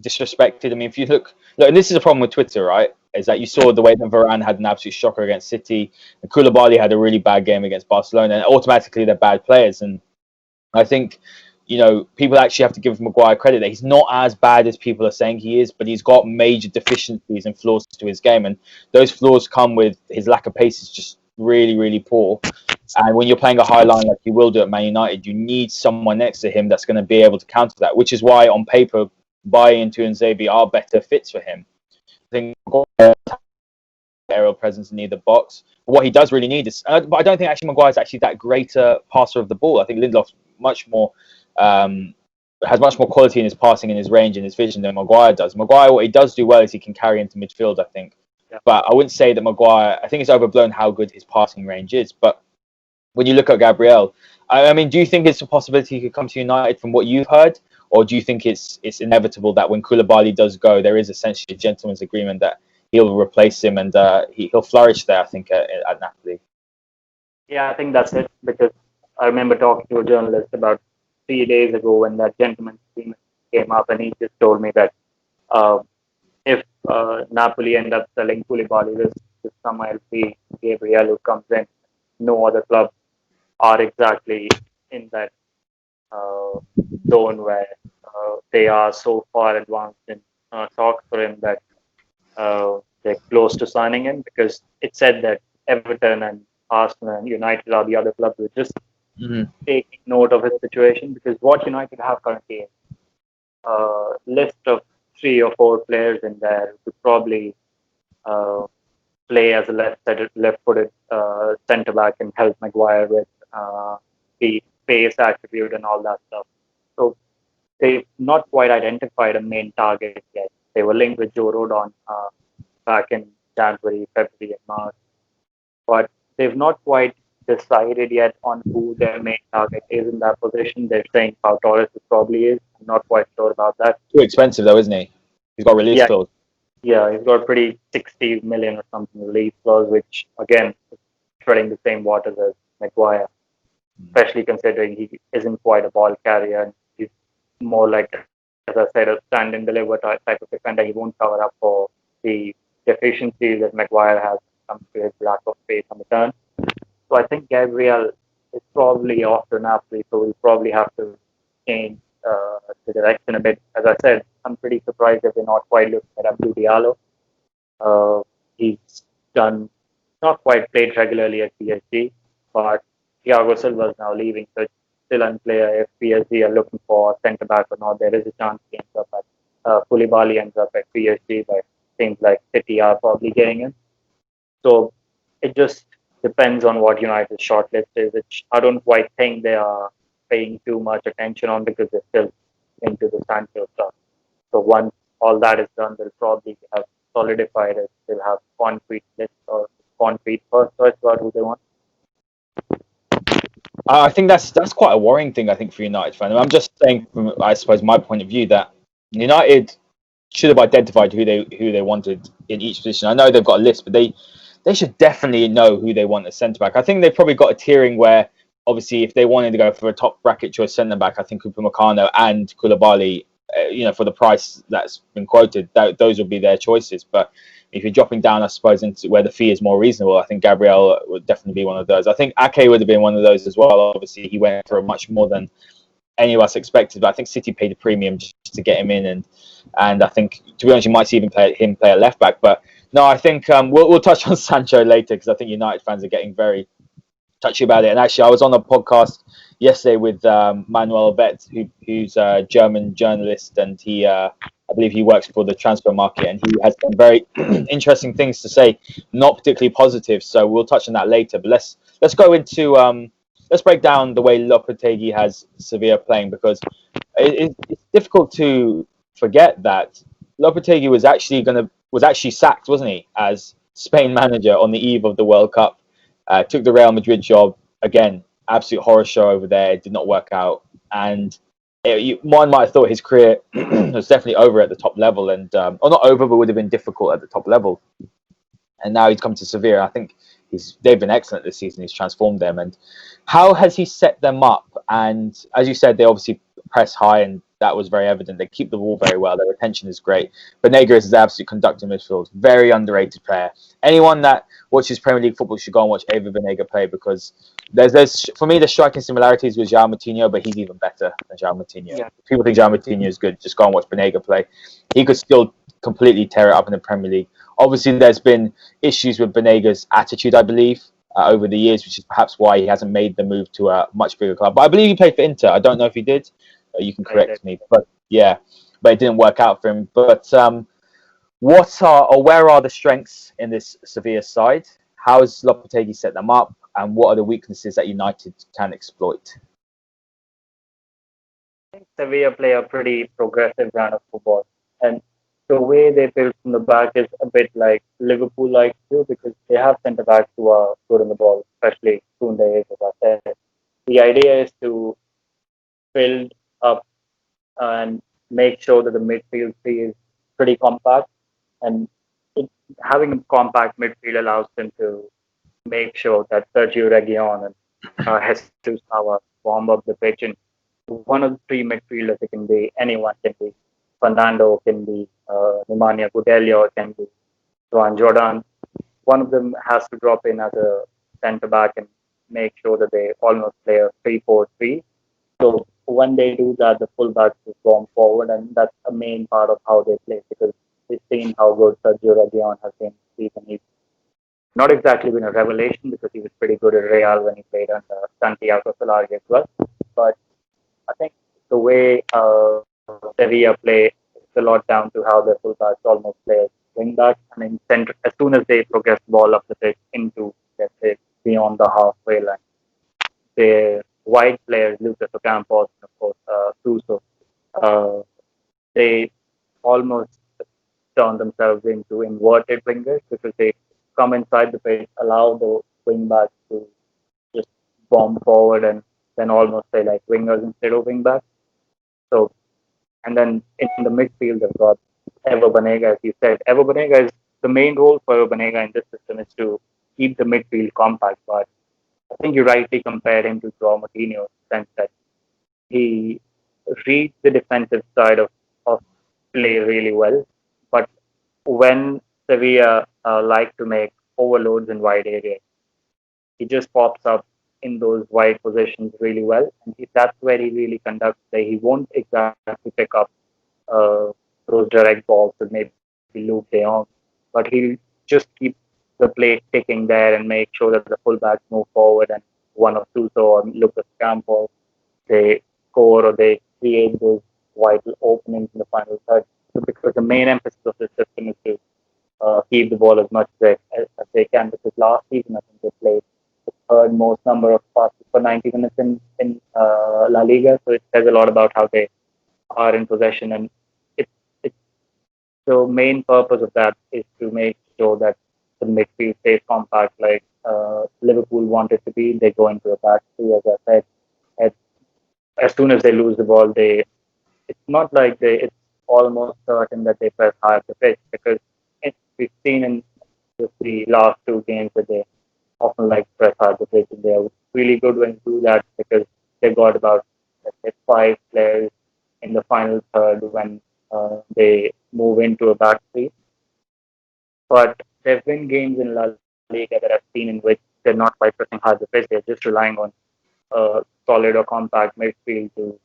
disrespected. I mean, if you look, and this is a problem with Twitter, right? Is that you saw the way that Varane had an absolute shocker against City, and Koulibaly had a really bad game against Barcelona, and automatically they're bad players. And I think, people actually have to give Maguire credit that he's not as bad as people are saying he is, but he's got major deficiencies and flaws to his game, and those flaws come with his lack of pace is just really, really poor. And when you're playing a high line like you will do at Man United, you need someone next to him that's going to be able to counter that, which is why on paper, Baye and Tuanzebe are better fits for him. I think aerial presence in either box. But what he does really need is, but I don't think actually Maguire's actually that greater passer of the ball. I think Lindelof's much more has much more quality in his passing and his range and his vision than Maguire does. Maguire, what he does do well is he can carry into midfield, I think. Yeah. But I wouldn't say that Maguire, I think it's overblown how good his passing range is. But when you look at Gabriel, I mean, do you think it's a possibility he could come to United from what you've heard? Or do you think it's inevitable that when Koulibaly does go, there is essentially a gentleman's agreement that he'll replace him and he'll flourish there, I think, at Napoli? Yeah, I think that's it, because I remember talking to a journalist about 3 days ago when that gentleman's agreement came up, and he just told me that if Napoli end up selling Koulibaly this summer, it'll be Gabriel who comes in. No other clubs are exactly in that zone where they are so far advanced in talks for him that they're close to signing him, because it said that Everton and Arsenal and United are the other clubs who are just taking note of his situation, because what United have currently is a list of 3 or 4 players in there who could probably play as a left-footed centre back and help Maguire with the pace attribute and all that stuff. So they've not quite identified a main target yet. They were linked with Joe Rodon back in January, February, and March. but they've not quite decided yet on who their main target is in that position. They're saying Pau Torres probably is. I'm not quite sure about that. Too expensive though, isn't he? He's got a release Yeah, clause. yeah, he's got pretty 60 million or something release clause, which again is treading the same waters as Maguire, especially considering he isn't quite a ball carrier and he's more like, as I said, a stand and deliver type of defender. He won't cover up for the deficiencies that Maguire has when it comes to his lack of pace on the turn. So I think Gabriel is probably off to Napoli, so we'll probably have to change the direction a bit. As I said, I'm pretty surprised that we're not quite looking at Abdou Diallo. He's done not quite played regularly at PSG, but Thiago Silva is now leaving, so it's still unclear if PSG are looking for a centre back or not. There is a chance he ends up at Koulibaly ends up at PSG, but it seems like City are probably getting him. So it just depends on what United's shortlist is, which I don't quite think they are paying too much attention on because they're still into the Sancho stuff. So once all that is done, they'll probably have solidified it. They'll have concrete list or concrete first choice about who they want. I think that's quite a worrying thing. I think for United fan, I'm just saying from I suppose my point of view that United should have identified who they wanted in each position. I know they've got a list, but they should definitely know who they want as centre back. I think they've probably got a tiering where obviously if they wanted to go for a top bracket choice centre back, I think Upamecano and Koulibaly, for the price that's been quoted, those would be their choices. But if you're dropping down, I suppose, into where the fee is more reasonable, I think Gabriel would definitely be one of those. I think Ake would have been one of those as well. Obviously, he went for much more than any of us expected, but I think City paid a premium just to get him in, and I think, to be honest, you might see even play a left back. But no, I think we'll touch on Sancho later because I think United fans are getting very touchy about it. And actually, I was on a podcast yesterday with Manuel Vet, who's a German journalist, and I believe he works for the transfer market, and he has some very interesting things to say, not particularly positive. So we'll touch on that later. But let's go into let's break down the way Lopetegui has Sevilla playing, because it's difficult to forget that Lopetegui was actually sacked, wasn't he, as Spain manager on the eve of the World Cup. Took the Real Madrid job again. Absolute horror show over there. It did not work out, and one might have thought his career was definitely over at the top level, and or not over, but would have been difficult at the top level. And now he's come to Sevilla. I think they've been excellent this season. He's transformed them. And how has he set them up? And as you said, they obviously press high, and that was very evident. They keep the ball very well. Their retention is great. Banega is an absolute conductor in midfield. Very underrated player. Anyone that watches Premier League football should go and watch Ava Banega play, because there's for me, the striking similarities with João Moutinho, but he's even better than João Moutinho. Yeah. If people think João Moutinho is good, just go and watch Banega play. He could still completely tear it up in the Premier League. Obviously, there's been issues with Banega's attitude, I believe, over the years, which is perhaps why he hasn't made the move to a much bigger club. But I believe he played for Inter. I don't know if he did. You can correct me. But yeah, but it didn't work out for him. But where are the strengths in this Sevilla side? How has Lopetegui set them up? And what are the weaknesses that United can exploit? I think Sevilla play a pretty progressive brand of football, and the way they build from the back is a bit like Liverpool likes to, because they have centre backs who are good on the ball, especially Kounde, as I said. The idea is to build up and make sure that the midfield three is pretty compact, and having a compact midfield allows them to make sure that Sergio Reguilon and Jesus Navas warm up the pitch. And one of the three midfielders, it can be anyone, can be Fernando, can be Nemanja Gudelj, can be Joan Jordan. One of them has to drop in as a centre back and make sure that they almost play a 3-4-3. So when they do that, the fullbacks is going forward, and that's a main part of how they play, because we've seen how good Sergio Reguilon has been this season. He's not exactly been a revelation, because he was pretty good at Real when he played under Santiago Solari as well. But I think the way Sevilla play, it's a lot down to how their fullbacks almost play as wing backs. I mean, as soon as they progress the ball up the pitch into, let's say, beyond the halfway line, their wide players, Lucas Ocampos, and of course, Suso, they almost turn themselves into inverted wingers, because they come inside the pitch, allow the wing backs to just bomb forward and then almost play like wingers instead of wing backs. So, and then in the midfield, they've got Ever Banega, as you said. Ever Banega is the main role for Ever Banega in this system is to keep the midfield compact. But I think you rightly compared him to Joao Moutinho in the sense that he reads the defensive side of play really well. But when Sevilla like to make overloads in wide areas, he just pops up in those wide positions really well. And that's where he really conducts play. He won't exactly pick up uh, those direct balls with maybe Luke De Jong, but he'll just keep the play ticking there and make sure that the fullbacks move forward and one or two or Lucas Campos, they score or they create those vital openings in the final third. So because the main emphasis of this system is to keep the ball as much as they can. Because last season, I think they played the third most number of passes for 90 minutes in La Liga. So it says a lot about how they are in possession. And it's the main purpose of that is to make sure that the midfield stays compact like Liverpool wanted to be. They go into a back three, as I said. As, as soon as they lose the ball, it's not like it's almost certain that they press high up the pitch because we've seen in just the last two games that they often like press hard the pitch and they're really good when you do that because they've got about let's say 5 players in the final third when they move into a back three. But there have been games in La Liga that I've seen in which they're not quite pressing hard the pitch, they're just relying on solid or compact midfield to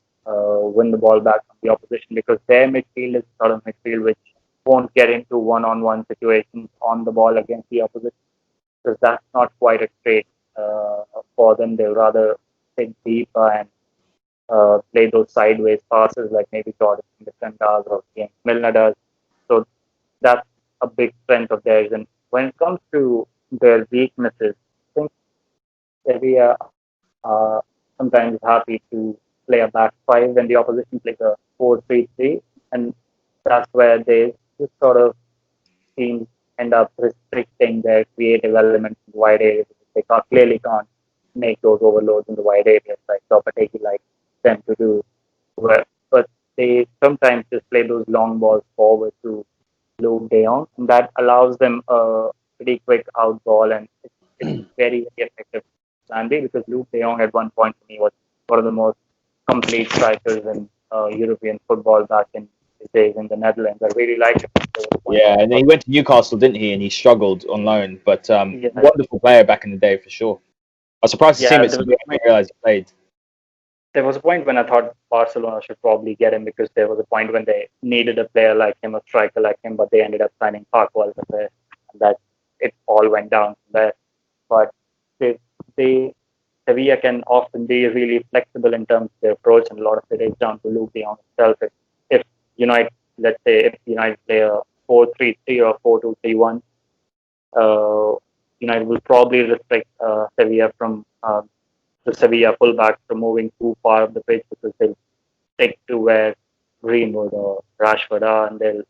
win the ball back from the opposition because their midfield is sort of midfield which won't get into one-on-one situations on the ball against the opposition because that's not quite a trait for them. They'll rather sit deeper and play those sideways passes like maybe Jordan Henderson does or James Milner does. So that's a big strength of theirs. And when it comes to their weaknesses, I think Sevilla are sometimes happy to play a back five when the opposition plays a 4-3-3, and that's where they just sort of teams end up restricting their creative elements in wide areas. They clearly can't make those overloads in the wide areas like Lopetegui likes them to do. But they sometimes just play those long balls forward to Luke De Jong, and that allows them a pretty quick out ball, and it's very, very effective plan B because Luke De Jong at one point for me was one of the most complete strikers in European football back in his days in the Netherlands. I really liked him. Yeah, and then he went to Newcastle, didn't he? And he struggled on loan, but Yeah, wonderful player back in the day for sure. I was surprised to see him yeah. at Sevilla. I didn't realize he played. There was a point when I thought Barcelona should probably get him because there was a point when they needed a player like him, a striker like him, but they ended up signing Parkwell and that it all went down from there. But they Sevilla can often be really flexible in terms of their approach, and a lot of it is down to Luke De Jong himself. If United, let's say, if United play a 4-3-3 or 4-2-3-1, United will probably restrict Sevilla from the Sevilla fullbacks from moving too far up the pitch because they'll stick to where Greenwood or Rashford are, and they'll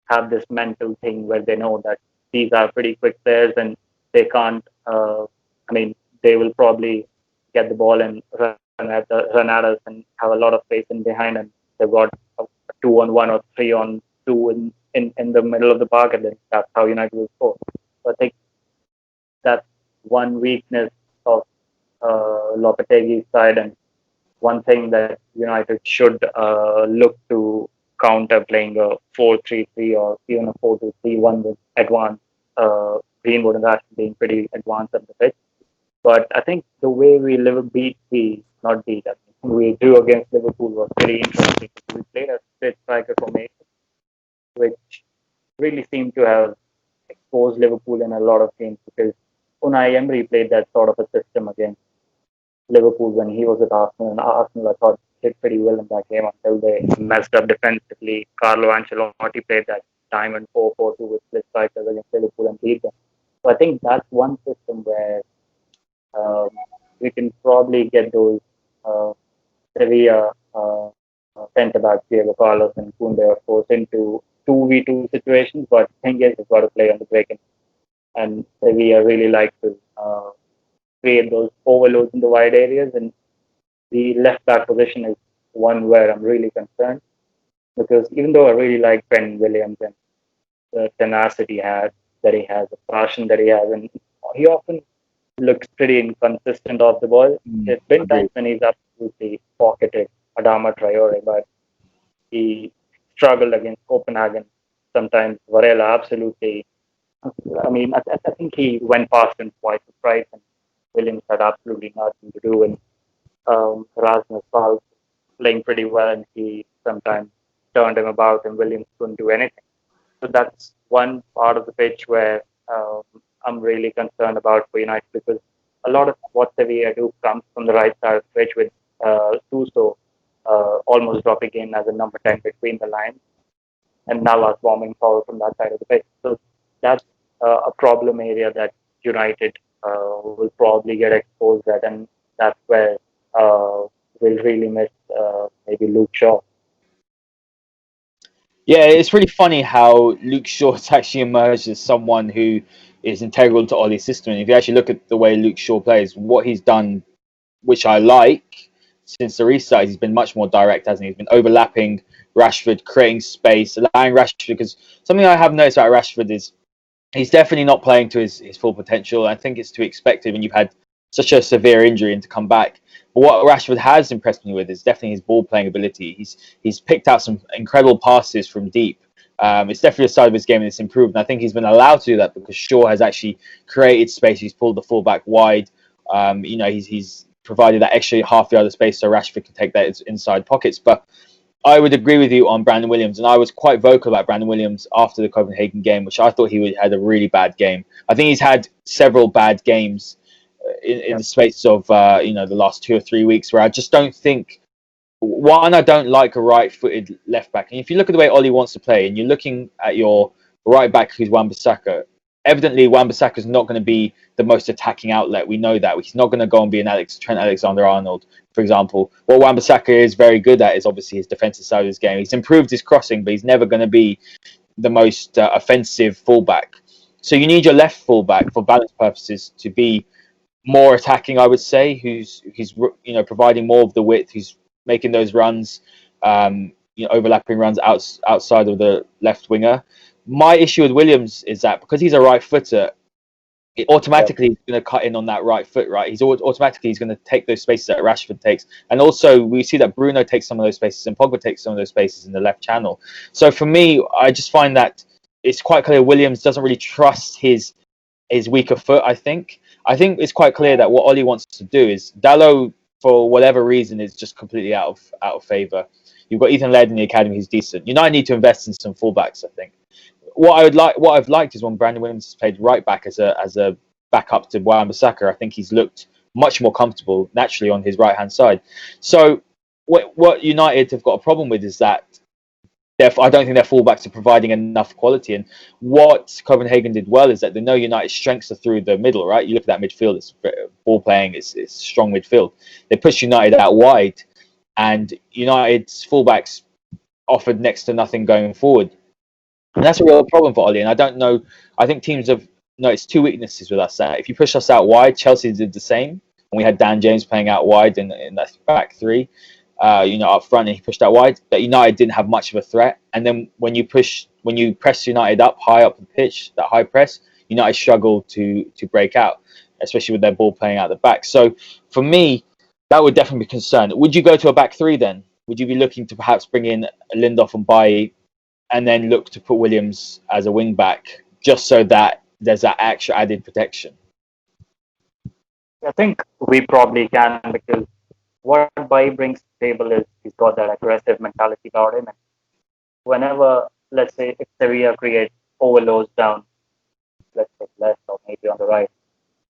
have this mental thing where they know that these are pretty quick players and they can't. I mean, they will probably get the ball and run at us and have a lot of space in behind, and they've got a 2-on-1 or 3-on-2 in the middle of the park, and then that's how United will score. So I think that's one weakness of Lopetegui's side, and one thing that United should look to counter playing a 4-3-3 or even a 4-2-3-1 with advanced Greenwood and Rashford being pretty advanced at the pitch. But I think the way we we drew against Liverpool was very interesting. We played a split striker formation, which really seemed to have exposed Liverpool in a lot of games because Unai Emery played that sort of a system against Liverpool when he was at Arsenal, and Arsenal I thought did pretty well in that game until they messed up defensively. Carlo Ancelotti played that diamond 4-4-2 with split strikers against Liverpool and beat them. So I think that's one system where um, we can probably get those uh, Sevilla centre backs, Diego Carlos and Kounde, of course, into 2v2 situations. But the thing is, you've got to play on the break. And and Sevilla really like to create those overloads in the wide areas. And the left back position is one where I'm really concerned because even though I really like Ben Williams and the tenacity that he has, the passion that he has, and he often looks pretty inconsistent off the ball. There's been Agreed. times when he's absolutely pocketed Adama Traore, but he struggled against Copenhagen. Sometimes Varela absolutely. I mean, I think he went past him twice or thrice, and Williams had absolutely nothing to do. And Rasmus was playing pretty well, and he sometimes turned him about, and Williams couldn't do anything. So that's one part of the pitch where I'm really concerned about for United because a lot of what Sevilla do comes from the right side of the pitch with Suso almost dropping in as a number 10 between the lines and Navas bombing forward from that side of the pitch. So that's a problem area that United will probably get exposed at, and that's where we'll really miss maybe Luke Shaw. Yeah, it's really funny how Luke Shaw's actually emerged as someone who is integral to Ollie's system. And if you actually look at the way Luke Shaw plays, what he's done, which I like, since the restart, he's been much more direct, hasn't he? He's been overlapping Rashford, creating space, allowing Rashford. Because something I have noticed about Rashford is he's definitely not playing to his full potential. I think it's to be expected when you've had such a severe injury and to come back. But what Rashford has impressed me with is definitely his ball playing ability. He's picked out some incredible passes from deep. It's definitely a side of his game that's improved, and I think he's been allowed to do that because Shaw has actually created space. He's pulled the fullback wide. He's provided that extra half yard of space so Rashford can take that inside pockets. But I would agree with you on Brandon Williams, and I was quite vocal about Brandon Williams after the Copenhagen game, which I thought had a really bad game. I think he's had several bad games in the space of the last 2 or 3 weeks, where I just don't think. One, I don't like a right-footed left back, and if you look at the way Ollie wants to play, and you're looking at your right back, who's Wan-Bissaka, evidently Wan-Bissaka is not going to be the most attacking outlet. We know that he's not going to go and be an Trent Alexander-Arnold, for example. What Wan-Bissaka is very good at is obviously his defensive side of his game. He's improved his crossing, but he's never going to be the most offensive fullback. So you need your left fullback for balance purposes to be more attacking, I would say. Who's providing more of the width, who's making those runs, overlapping runs outside of the left winger. My issue with Williams is that because he's a right footer, it automatically is going to cut in on that right foot, right? He's going to take those spaces that Rashford takes. And also we see that Bruno takes some of those spaces and Pogba takes some of those spaces in the left channel. So for me, I just find that it's quite clear Williams doesn't really trust his weaker foot, I think. I think it's quite clear that what Ollie wants to do is Dalot, for whatever reason, is just completely out of favour. You've got Ethan Laird in the academy who's decent. United need to invest in some fullbacks, I think. What I've liked is when Brandon Williams has played right back as a backup to Wan-Bissaka. I think he's looked much more comfortable naturally on his right hand side. So what United have got a problem with is that I don't think their fullbacks are providing enough quality. And what Copenhagen did well is that they know United's strengths are through the middle, right? You look at that midfield, it's ball playing, it's strong midfield. They pushed United out wide, and United's fullbacks offered next to nothing going forward. And that's a real problem for Ollie. And I don't know, I think teams have noticed two weaknesses with us. If you push us out wide, Chelsea did the same. And we had Dan James playing out wide in that back three. Up front, and he pushed out wide. But United didn't have much of a threat. And then when you press United up high up the pitch, that high press, United struggled to break out, especially with their ball playing out the back. So for me, that would definitely be a concern. Would you go to a back three then? Would you be looking to perhaps bring in Lindelof and Bailly, and then look to put Williams as a wing back, just so that there's that extra added protection? I think we probably can because what Bai brings to the table is he's got that aggressive mentality about him. And whenever, let's say, if Sevilla creates overloads down, let's say left or maybe on the right,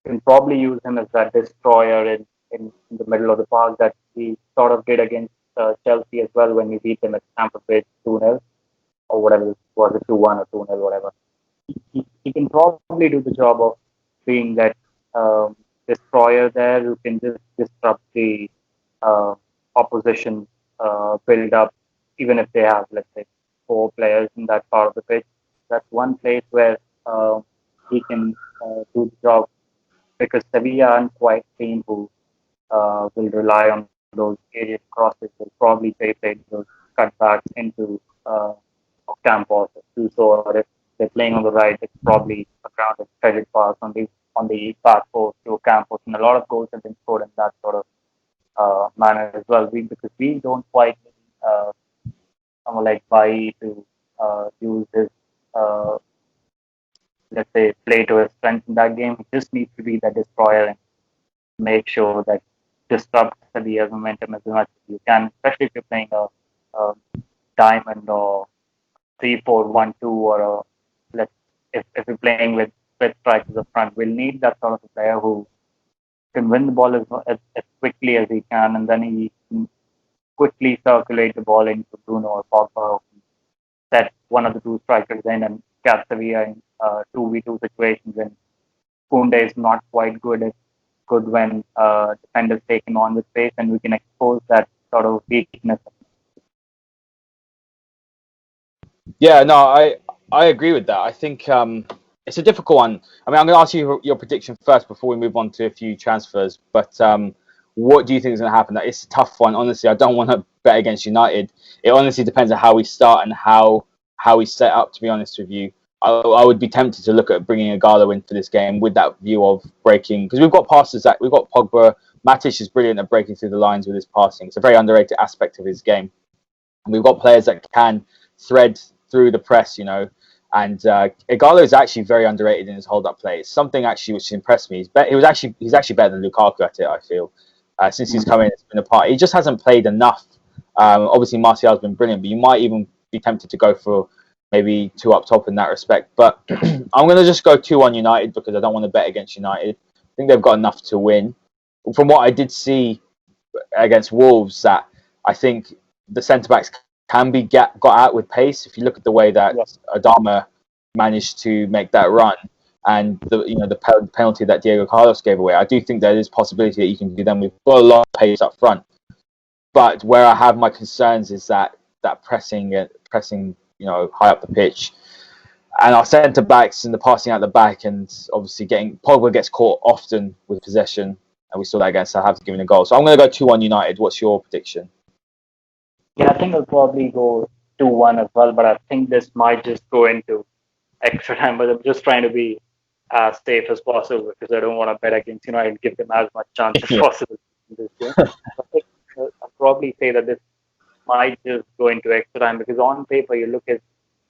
you can probably use him as that destroyer in the middle of the park that we sort of did against Chelsea as well when we beat them at Stamford Bridge 2-0 or whatever, was it 2-1 or 2-0, whatever. He can probably do the job of being that destroyer there who can just disrupt the opposition build up, even if they have, let's say, 4 players in that part of the pitch. That's one place where he can do the job because Sevilla aren't quite team who will rely on those area crosses. They'll probably play those cutbacks into Campos or Suso, or if they're playing on the right, it's probably a grounded threaded pass on the back post to Campos, and a lot of goals have been scored in that sort of manner as well. Because we don't quite need someone like Bai to use his uh, let's say play to his strength in that game. He just needs to be the destroyer and make sure that disrupt the momentum as much as you can, especially if you're playing a diamond or 3-4-1-2 or let's if you're playing with strikers up front, we'll need that sort of a player who can win the ball as quickly as he can, and then he can quickly circulate the ball into Bruno or Pogba, set one of the two strikers in and catch Sevilla in 2v2 situations. And Kounde is not quite good when defenders take him on with pace, and we can expose that sort of weakness. Yeah, no, I agree with that. I think it's a difficult one. I mean, I'm going to ask you your prediction first before we move on to a few transfers. But what do you think is going to happen? It's a tough one. Honestly, I don't want to bet against United. It honestly depends on how we start and how we set up. To be honest with you, I would be tempted to look at bringing Ighalo in for this game with that view of breaking, because we've got passes that we've got Pogba. Matic is brilliant at breaking through the lines with his passing. It's a very underrated aspect of his game. And we've got players that can thread through the press, and Ighalo is actually very underrated in his hold-up play. It's something actually which impressed me. He's actually better than Lukaku at it, I feel. Since he's come in, it's been a part. He just hasn't played enough. Obviously, Martial's been brilliant, but you might even be tempted to go for maybe two up top in that respect. But I'm going to just go 2-1 United because I don't want to bet against United. I think they've got enough to win. From what I did see against Wolves, that I think the centre-backs can be got out with pace. If you look at the way that Adama managed to make that run and the penalty that Diego Carlos gave away, I do think there is possibility that you can do them. We've got a lot of pace up front, but where I have my concerns is that pressing high up the pitch, and our centre backs and the passing out the back, and obviously Pogba gets caught often with possession, and we saw that against Southampton giving a goal. So I'm going to go 2-1 United. What's your prediction? Yeah, I think I'll probably go 2-1 as well, but I think this might just go into extra time. But I'm just trying to be as safe as possible because I don't want to bet against United and give them as much chance as possible in this game. I think I'll probably say that this might just go into extra time because on paper you look at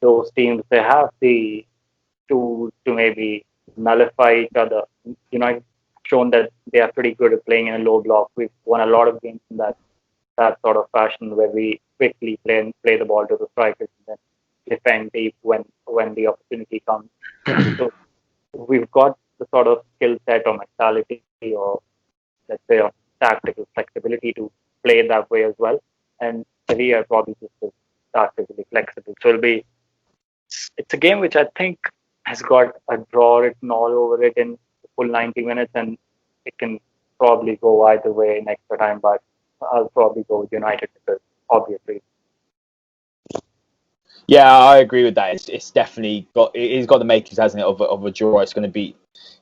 those teams, they have the to maybe nullify each other. United shown that they are pretty good at playing in a low block. We've won a lot of games in that sort of fashion where we quickly play the ball to the strikers and then defend deep when the opportunity comes. So we've got the sort of skill set or mentality or let's say or tactical flexibility to play that way as well. And Sevilla are probably just as tactically flexible. So it's a game which I think has got a draw written all over it in the full 90 minutes, and it can probably go either way in extra time, but I'll probably go with United because obviously. Yeah, I agree with that. It's definitely it's got the makings, hasn't it, of a draw. It's going to be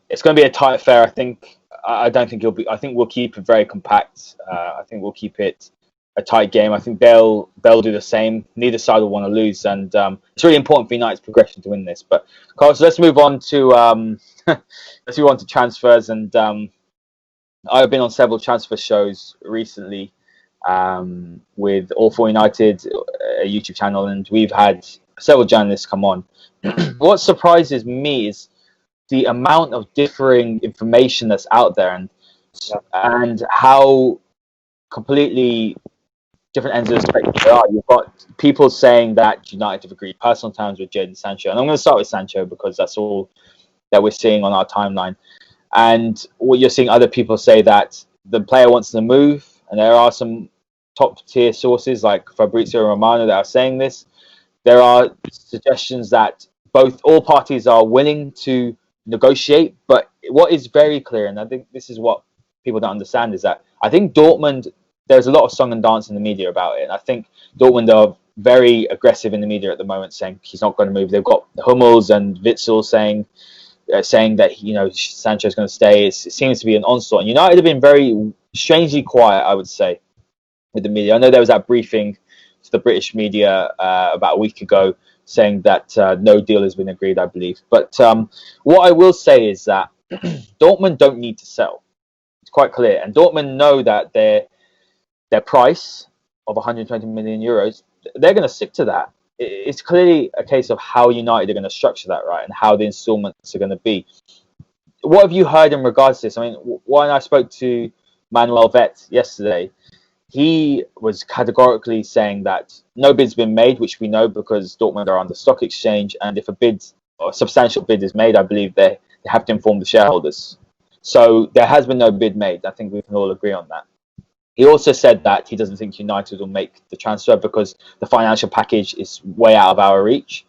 a tight affair. I think. I don't think it'll be. I think we'll keep it very compact. I think we'll keep it a tight game. I think they'll do the same. Neither side will want to lose, and it's really important for United's progression to win this. But Carlos, let's move on to transfers. And I've been on several transfer shows recently with All for United, a YouTube channel, and we've had several journalists come on. What surprises me is the amount of differing information that's out there, and how completely different ends of the spectrum there are. You've got people saying that United have agreed personal terms with Jadon Sancho, and I'm going to start with Sancho because that's all that we're seeing on our timeline. And what you're seeing other people say that the player wants to move, and there are some top tier sources like Fabrizio Romano that are saying this. There are suggestions that all parties are willing to negotiate, but what is very clear, and I think this is what people don't understand, is that I think Dortmund, there's a lot of song and dance in the media about it, and I think Dortmund are very aggressive in the media at the moment saying he's not going to move. They've got Hummels and Witzel saying saying that Sancho's going to stay. It seems to be an onslaught. And United have been very strangely quiet, I would say, with the media. I know there was that briefing to the British media about a week ago saying that no deal has been agreed, I believe. But what I will say is that Dortmund don't need to sell. It's quite clear, and Dortmund know that their price of 120 million euros, they're going to stick to that. It's clearly a case of how United are going to structure that, right, and how the installments are going to be. What have you heard in regards to this? I mean, when I spoke to Manuel Vet yesterday, he was categorically saying that no bid's been made, which we know because Dortmund are on the stock exchange, and if a bid or a substantial bid is made, I believe they have to inform the shareholders. So there has been no bid made. I think we can all agree on that. He also said that he doesn't think United will make the transfer because the financial package is way out of our reach.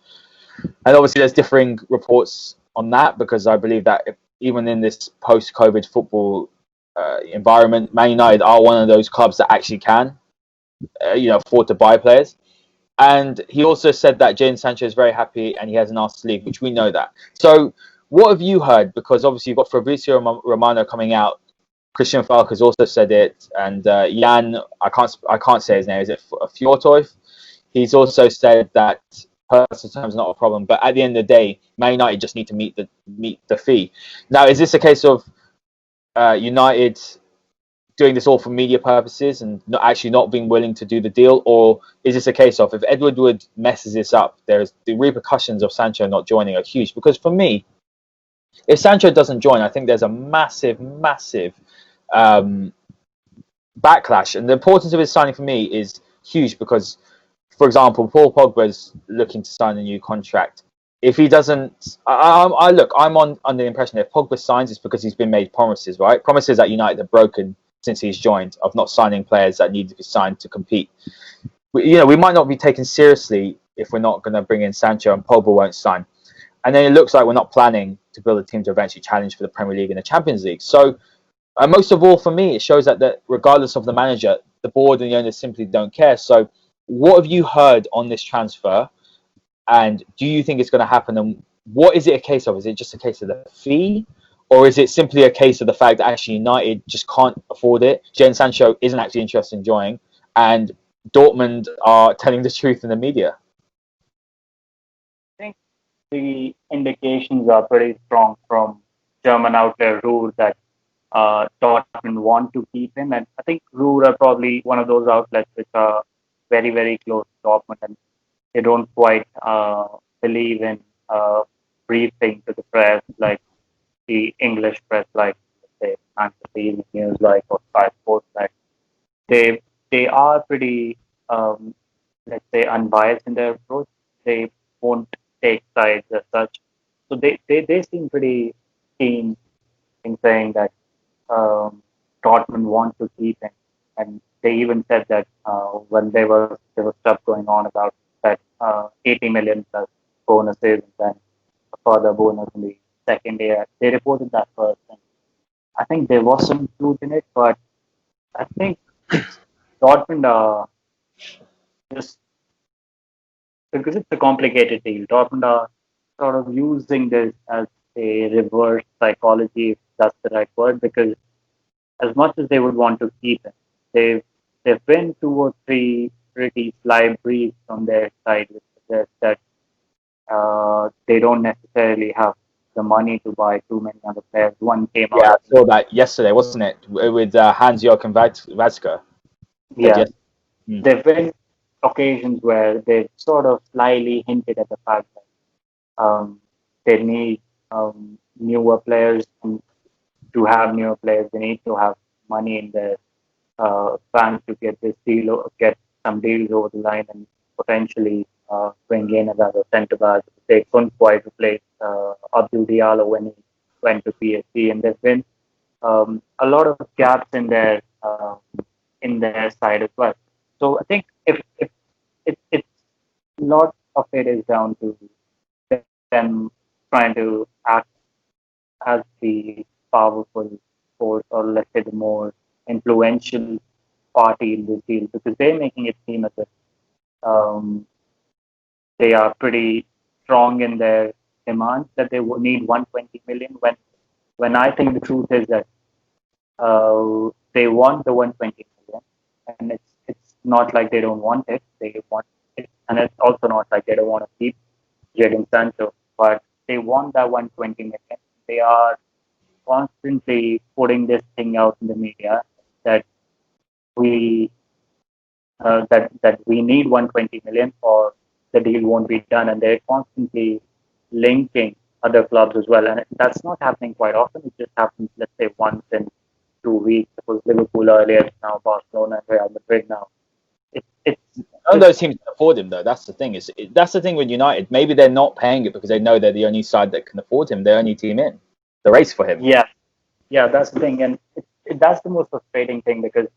And obviously, there's differing reports on that because I believe that even in this post-COVID football environment, Man United are one of those clubs that actually can, afford to buy players. And he also said that Jadon Sancho is very happy and he hasn't asked to leave, which we know that. So, what have you heard? Because obviously, you've got Fabrizio Romano coming out. Christian Falk has also said it, and Jan, I can't say his name. Is it Fjortoif? He's also said that personal terms are not a problem, but at the end of the day, Man United just need to meet the fee. Now, is this a case of United doing this all for media purposes and not being willing to do the deal, or is this a case of if Edward Wood messes this up, there's the repercussions of Sancho not joining are huge? Because for me, if Sancho doesn't join, I think there's a massive backlash, and the importance of his signing for me is huge because, for example, Paul Pogba's looking to sign a new contract. If he doesn't, I'm under the impression that if Pogba signs, it's because he's been made promises, right? Promises that United have broken since he's joined of not signing players that need to be signed to compete. We might not be taken seriously if we're not going to bring in Sancho and Pogba won't sign. And then it looks like we're not planning to build a team to eventually challenge for the Premier League and the Champions League. So, most of all, for me, it shows that regardless of the manager, the board and the owners simply don't care. So, what have you heard on this transfer? And do you think it's going to happen? And what is it a case of? Is it just a case of the fee? Or is it simply a case of the fact that actually United just can't afford it? Jadon Sancho isn't actually interested in joining. And Dortmund are telling the truth in the media. I think the indications are pretty strong from German outlet Rumours that Dortmund want to keep him, and I think Rumours are probably one of those outlets which are very, very close to Dortmund, and they don't quite believe in briefing to the press like the English press, like say Manchester Evening News, like or Sky Sports, like they are pretty let's say unbiased in their approach. They won't take sides as such, so they seem pretty keen in saying that Dortmund want to keep him, and they even said that when there was stuff going on about that 80 million plus bonuses and then a further bonus in the second year. They reported that first, and I think there was some truth in it, but I think Dortmund are just because it's a complicated deal. Dortmund are sort of using this as a reverse psychology, if that's the right word, because as much as they would want to keep him, they've been 2 or 3 pretty sly briefs on their side, which suggests that they don't necessarily have the money to buy too many other players. One came out. Yeah, I saw that yesterday, wasn't it? With Hans-Joachim Watzke. Yeah, there've been occasions where they've sort of slyly hinted at the fact that they need newer players, and to have newer players, they need to have money in their bank to get get some deals over the line, and potentially bring in another centre back. They couldn't quite replace Abdul Diallo when he went to PSG, and there's been a lot of gaps in their side as well. So I think if it's a lot of it is down to them trying to act as the powerful force, or let's say the more influential party in this deal, because they're making it seem as if they are pretty strong in their demands that they would need 120 million when I think the truth is that they want the 120 million, and it's not like they don't want it. They want it, and it's also not like they don't want to keep Jadon Sancho, but they want that 120 million. They are constantly putting this thing out in the media that we that we need 120 million or the deal won't be done, and they're constantly linking other clubs as well, and that's not happening quite often. It just happens, let's say, once in 2 weeks. It was Liverpool earlier, now Barcelona and Real Madrid now. It's None of those teams can afford him, though. That's the thing. That's the thing with United. Maybe they're not paying it because they know they're the only side that can afford him. They're only team in the race for him. yeah, that's the thing, and that's the most frustrating thing because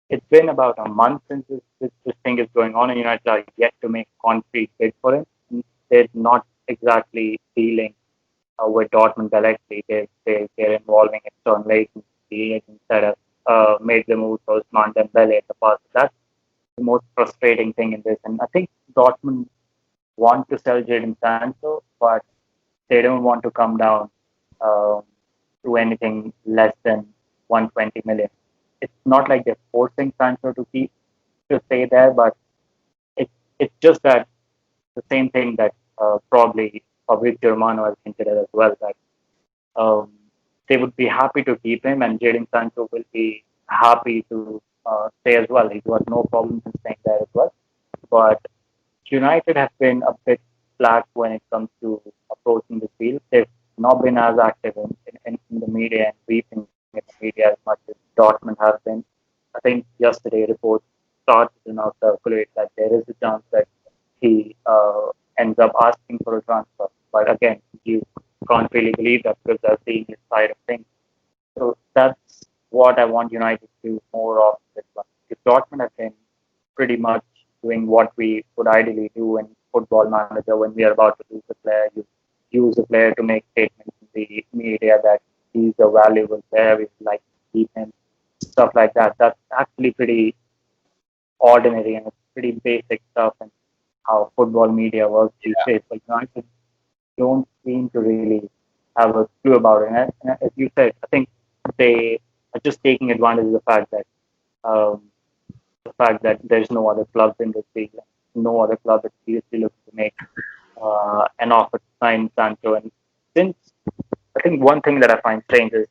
it's been about a month since this thing is going on, and United are yet to make concrete bid for him. They're not exactly dealing with Dortmund directly. They're involving external agents that have made the move for Usman Dembele in the past. That's the most frustrating thing in this. And I think Dortmund want to sell Jadon Sancho, but they don't want to come down um, to anything less than 120 million. It's not like they're forcing Sancho to stay there, but it's just that the same thing that probably Fabrizio Romano has hinted at as well, that um, they would be happy to keep him, and Jadon Sancho will be happy to stay as well. He's got no problems in staying there as well. But United have been a bit slack when it comes to approaching the field. They've not been as active in the media and briefing in the media as much as Dortmund have been. I think yesterday reports started to now circulate that there is a chance that he ends up asking for a transfer. But again, you can't really believe that because they're seeing his side of things. So that's what I want United to do more of this one. If Dortmund have been pretty much doing what we would ideally do in Football Manager when we are about to lose a player, you use the player to make statements in the media that he's a valuable player, we like to keep him, stuff like that. That's actually pretty ordinary and it's pretty basic stuff and how football media works these days. But United don't seem to really have a clue about it. And as you said, I think they are just taking advantage of um, the fact that there's no other clubs in this league, no other club is seriously looking to make an offer to sign Sancho. And since I think one thing that I find strange is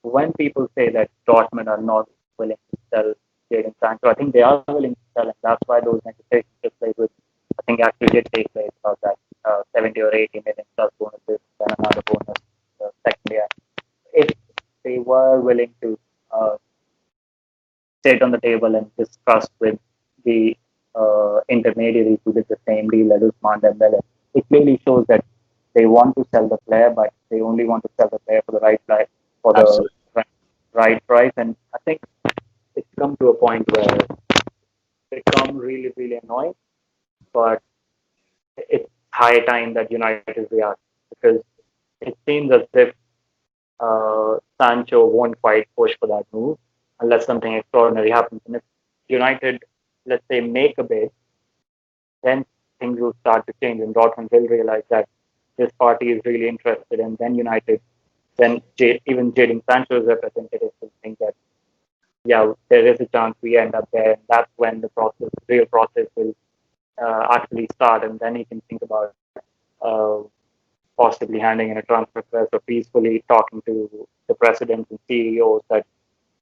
when people say that Dortmund are not willing to sell Jadon Sancho, I think they are willing to sell, and that's why those negotiations took place. With I think actually did take place about that 70 or 80 million plus bonuses, then another bonus second year. If they were willing to sit on the table and discuss with the intermediaries who did the same deal as Usman Dembele, it clearly shows that they want to sell the player, but they only want to sell the player for the right price, for Absolutely. the right price. And I think it's come to a point where it become really, really annoying. But it's high time that United react because it seems as if Sancho won't quite push for that move unless something extraordinary happens. And if United, let's say, make a bid, then things will start to change, and Dortmund will realize that this party is really interested, and then United, then even Jadon Sancho's representatives will think that yeah, there is a chance we end up there, and that's when the real process will actually start, and then he can think about uh, possibly handing in a transfer request or peacefully talking to the president and CEOs that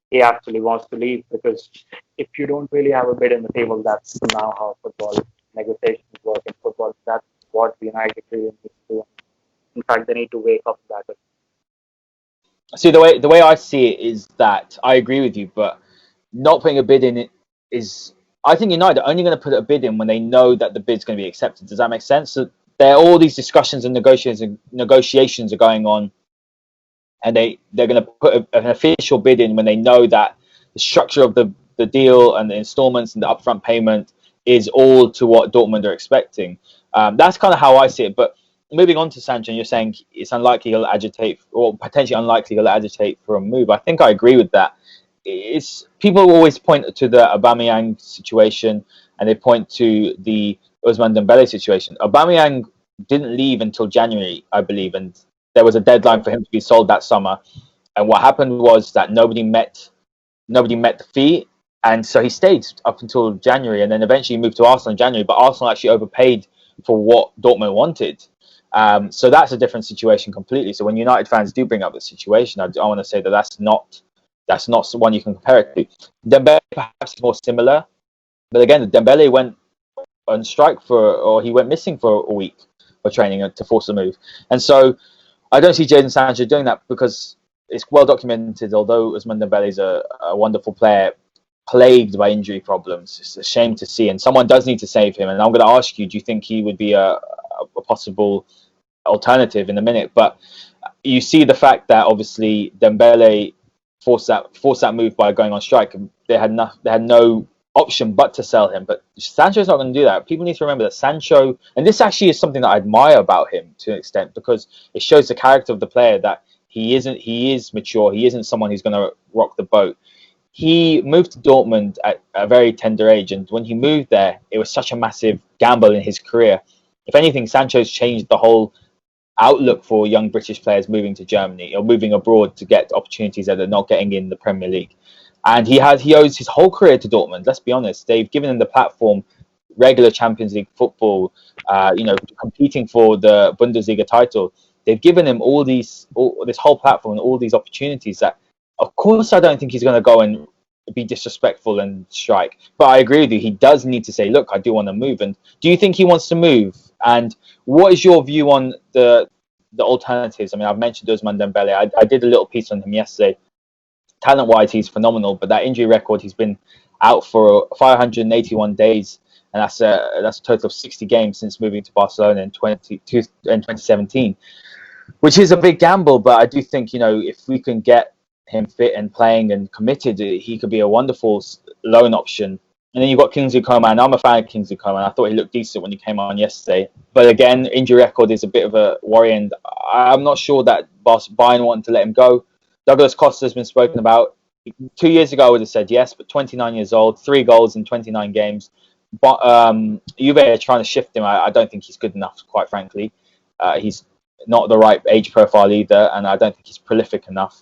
he actually wants to leave. Because if you don't really have a bid on the table, that's now how football negotiations work in football. That's what United really needs to do. In fact, they need to wake up to that. See, the way I see it is that I agree with you, but not putting a bid in it is. I think United are only going to put a bid in when they know that the bid's going to be accepted. Does that make sense? So there are all these discussions and negotiations are going on, and they're going to put an official bid in when they know that the structure of the deal and the installments and the upfront payment is all to what Dortmund are expecting. That's kind of how I see it. But moving on to Sancho, you're saying it's unlikely he'll agitate, or potentially unlikely he'll agitate for a move. I think I agree with that. It's people always point to the Aubameyang situation, and they point to the Ousmane Dembele situation. Aubameyang didn't leave until January, I believe, and there was a deadline for him to be sold that summer. And what happened was that nobody met the fee, and so he stayed up until January, and then eventually moved to Arsenal in January. But Arsenal actually overpaid for what Dortmund wanted. So that's a different situation completely. So when United fans do bring up the situation, I want to say that that's not one you can compare it to. Dembele perhaps is more similar, but again, Dembele went on strike or he went missing for a week for training to force a move, and so I don't see Jadon Sancho doing that because it's well documented. Although Ousmane Dembele is a wonderful player, plagued by injury problems, it's a shame to see, and someone does need to save him. And I'm going to ask you: do you think he would be a possible alternative in a minute? But you see the fact that obviously Dembele forced that move by going on strike. They had no option but to sell him. But Sancho's not going to do that. People need to remember that Sancho, and this actually is something that I admire about him to an extent, because it shows the character of the player, that he is mature. He isn't someone who's going to rock the boat. He moved to Dortmund at a very tender age, and when he moved there, it was such a massive gamble in his career. If anything, Sancho's changed the whole outlook for young British players moving to Germany or moving abroad to get opportunities that they're not getting in the Premier League. And he owes his whole career to Dortmund. Let's be honest; they've given him the platform, regular Champions League football, competing for the Bundesliga title. They've given him this whole platform and all these opportunities. That, of course, I don't think he's going to go and be disrespectful and strike. But I agree with you; he does need to say, "Look, I do want to move." And do you think he wants to move? And what is your view on the alternatives? I mean, I've mentioned Ousmane Dembele. I did a little piece on him yesterday. Talent-wise, he's phenomenal, but that injury record, he's been out for 581 days, and that's a total of 60 games since moving to Barcelona in 2017, which is a big gamble. But I do think, if we can get him fit and playing and committed, he could be a wonderful loan option. And then you've got Kingsley Coman. I'm a fan of Kingsley Coman. I thought he looked decent when he came on yesterday. But again, injury record is a bit of a worry, and I'm not sure that Bayern wanted to let him go. Douglas Costa has been spoken about. 2 years ago, I would have said yes, but 29 years old, 3 goals in 29 games. But Juve are trying to shift him. I don't think he's good enough, quite frankly. He's not the right age profile either, and I don't think he's prolific enough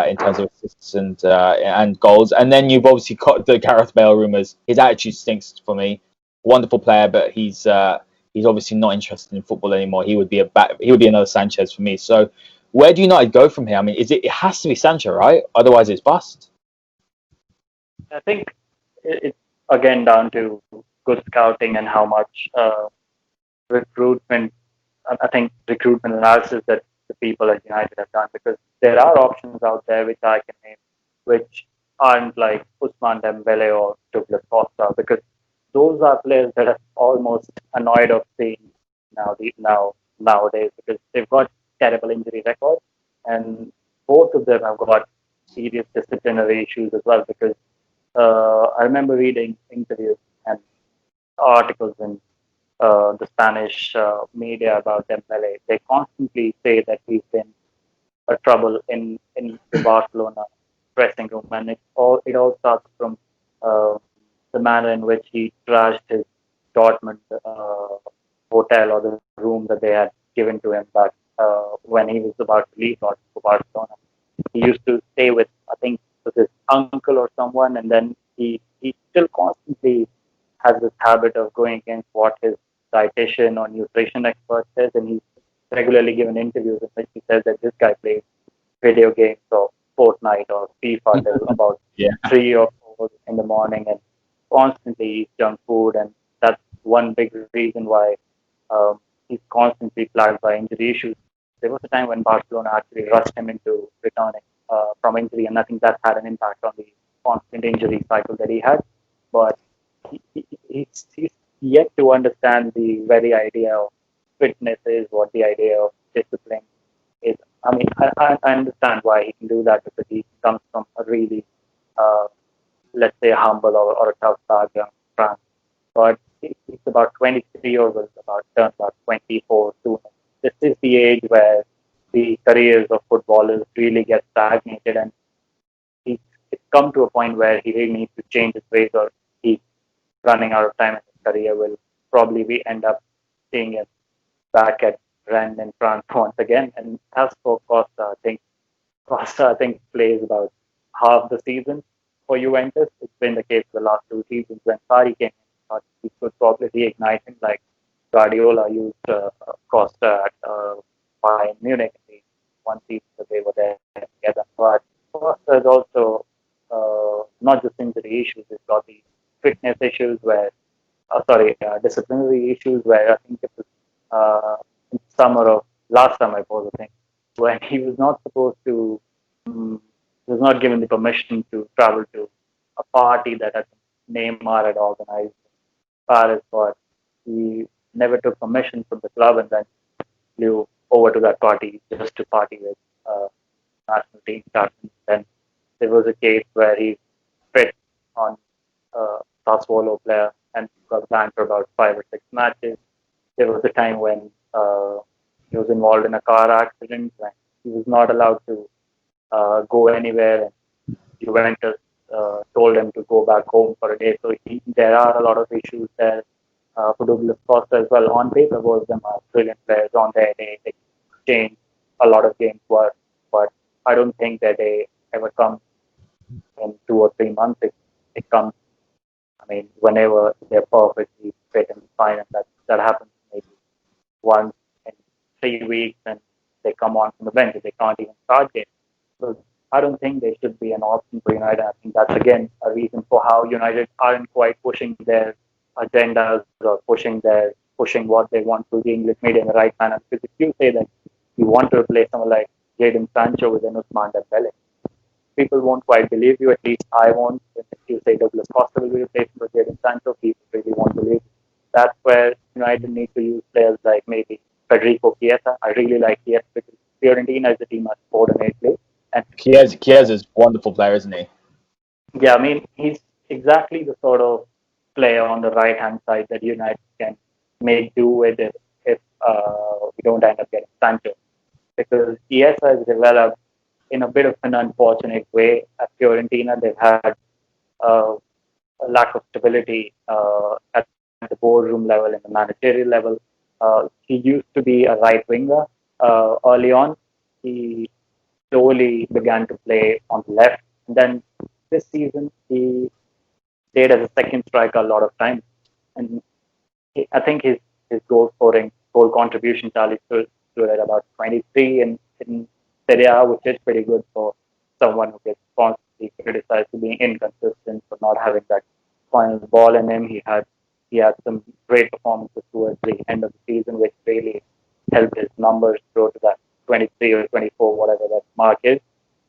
in terms of assists and goals. And then you've obviously got the Gareth Bale rumours. His attitude stinks for me. Wonderful player, but he's obviously not interested in football anymore. He would be another Sanchez for me. So where do United go from here? I mean, it has to be Sancho, right? Otherwise, it's bust. I think it's again down to good scouting and how much recruitment. I think recruitment analysis that the people at United have done, because there are options out there which I can name, which aren't like Ousmane Dembele or Douglas Costa, because those are players that are almost annoyed of seeing nowadays, because they've got terrible injury records, and both of them have got serious disciplinary issues as well. Because I remember reading interviews and articles in the Spanish media about Dembele. They constantly say that he's been a trouble in the Barcelona dressing room, and it all starts from the manner in which he trashed his Dortmund hotel, or the room that they had given to him back when he was about to leave for Barcelona. He used to stay with, I think, with his uncle or someone, and then he still constantly has this habit of going against what his dietitian or nutrition expert says, and he's regularly given interviews in which he says that this guy plays video games or Fortnite or FIFA till about 3 or 4 in the morning, and constantly eats junk food, and that's one big reason why he's constantly plagued by injury issues. There was a time when Barcelona actually rushed him into returning from injury, and I think that had an impact on the constant injury cycle that he had. But he's yet to understand the very idea of fitness is, what the idea of discipline is. I mean, I understand why he can do that, because he comes from a really, let's say, humble or a tough background, France. But he's about 23 years old, turned about 24 soon. This is the age where the careers of footballers really get stagnated, and it's come to a point where he really needs to change his ways, or he's running out of time, and his career will probably end up seeing him back at Rennes in France once again. And as for Costa, I think plays about half the season for Juventus. It's been the case for the last two seasons. When Sarri came in, I thought he could probably reignite him like Guardiola used Costa at Bayern Munich in the one season that they were there together. But Costa is also not just injury issues, he's got the fitness issues where, disciplinary issues where I think it was in summer of last summer, I suppose, I think, when he was not supposed to, he was not given the permission to travel to a party that I think Neymar had organized in Paris, but he never took permission from the club and then flew over to that party just to party with national team captains. Then there was a case where he spit on a Sassuolo player and got banned for about 5 or 6 matches. There was a time when he was involved in a car accident when he was not allowed to go anywhere, and Juventus told him to go back home for a day. So there are a lot of issues there for Douglas Costa as well. On paper, both of them are brilliant players. On their day, they change a lot of games work, but I don't think that they ever come in 2 or 3 months. It comes, I mean, whenever they're perfectly fit and fine, and that happens maybe once in 3 weeks, and they come on from the bench. They can't even start games. So I don't think they should be an option for United. I think that's again a reason for how United aren't quite pushing their agendas or pushing what they want through the English media in the right manner. Because if you say that you want to replace someone like Jadon Sancho with an Ousmane Dembele, people won't quite believe you. At least I won't. If you say Douglas Costa will be replaced with Jadon Sancho, people really won't believe. That's where United need to use players like maybe Federico Chiesa. I really like Chiesa because Fiorentina is a team at 4 and 8 play. And Chiesa is a wonderful player, isn't he? yeah, I mean, he's exactly the sort of player on the right hand side that United can make do with if we don't end up getting Sancho. Because Chiesa has developed in a bit of an unfortunate way at Fiorentina. They've had a lack of stability at the boardroom level and the managerial level. He used to be a right winger early on. He slowly began to play on the left. And then this season, he played as a second striker a lot of times. And I think his goal scoring, goal contribution tally stood at about 23 in Serie A, which is pretty good for someone who gets constantly criticized for being inconsistent, for not having that final ball in him. He had some great performances towards the end of the season, which really helped his numbers grow to that 23 or 24, whatever that mark is.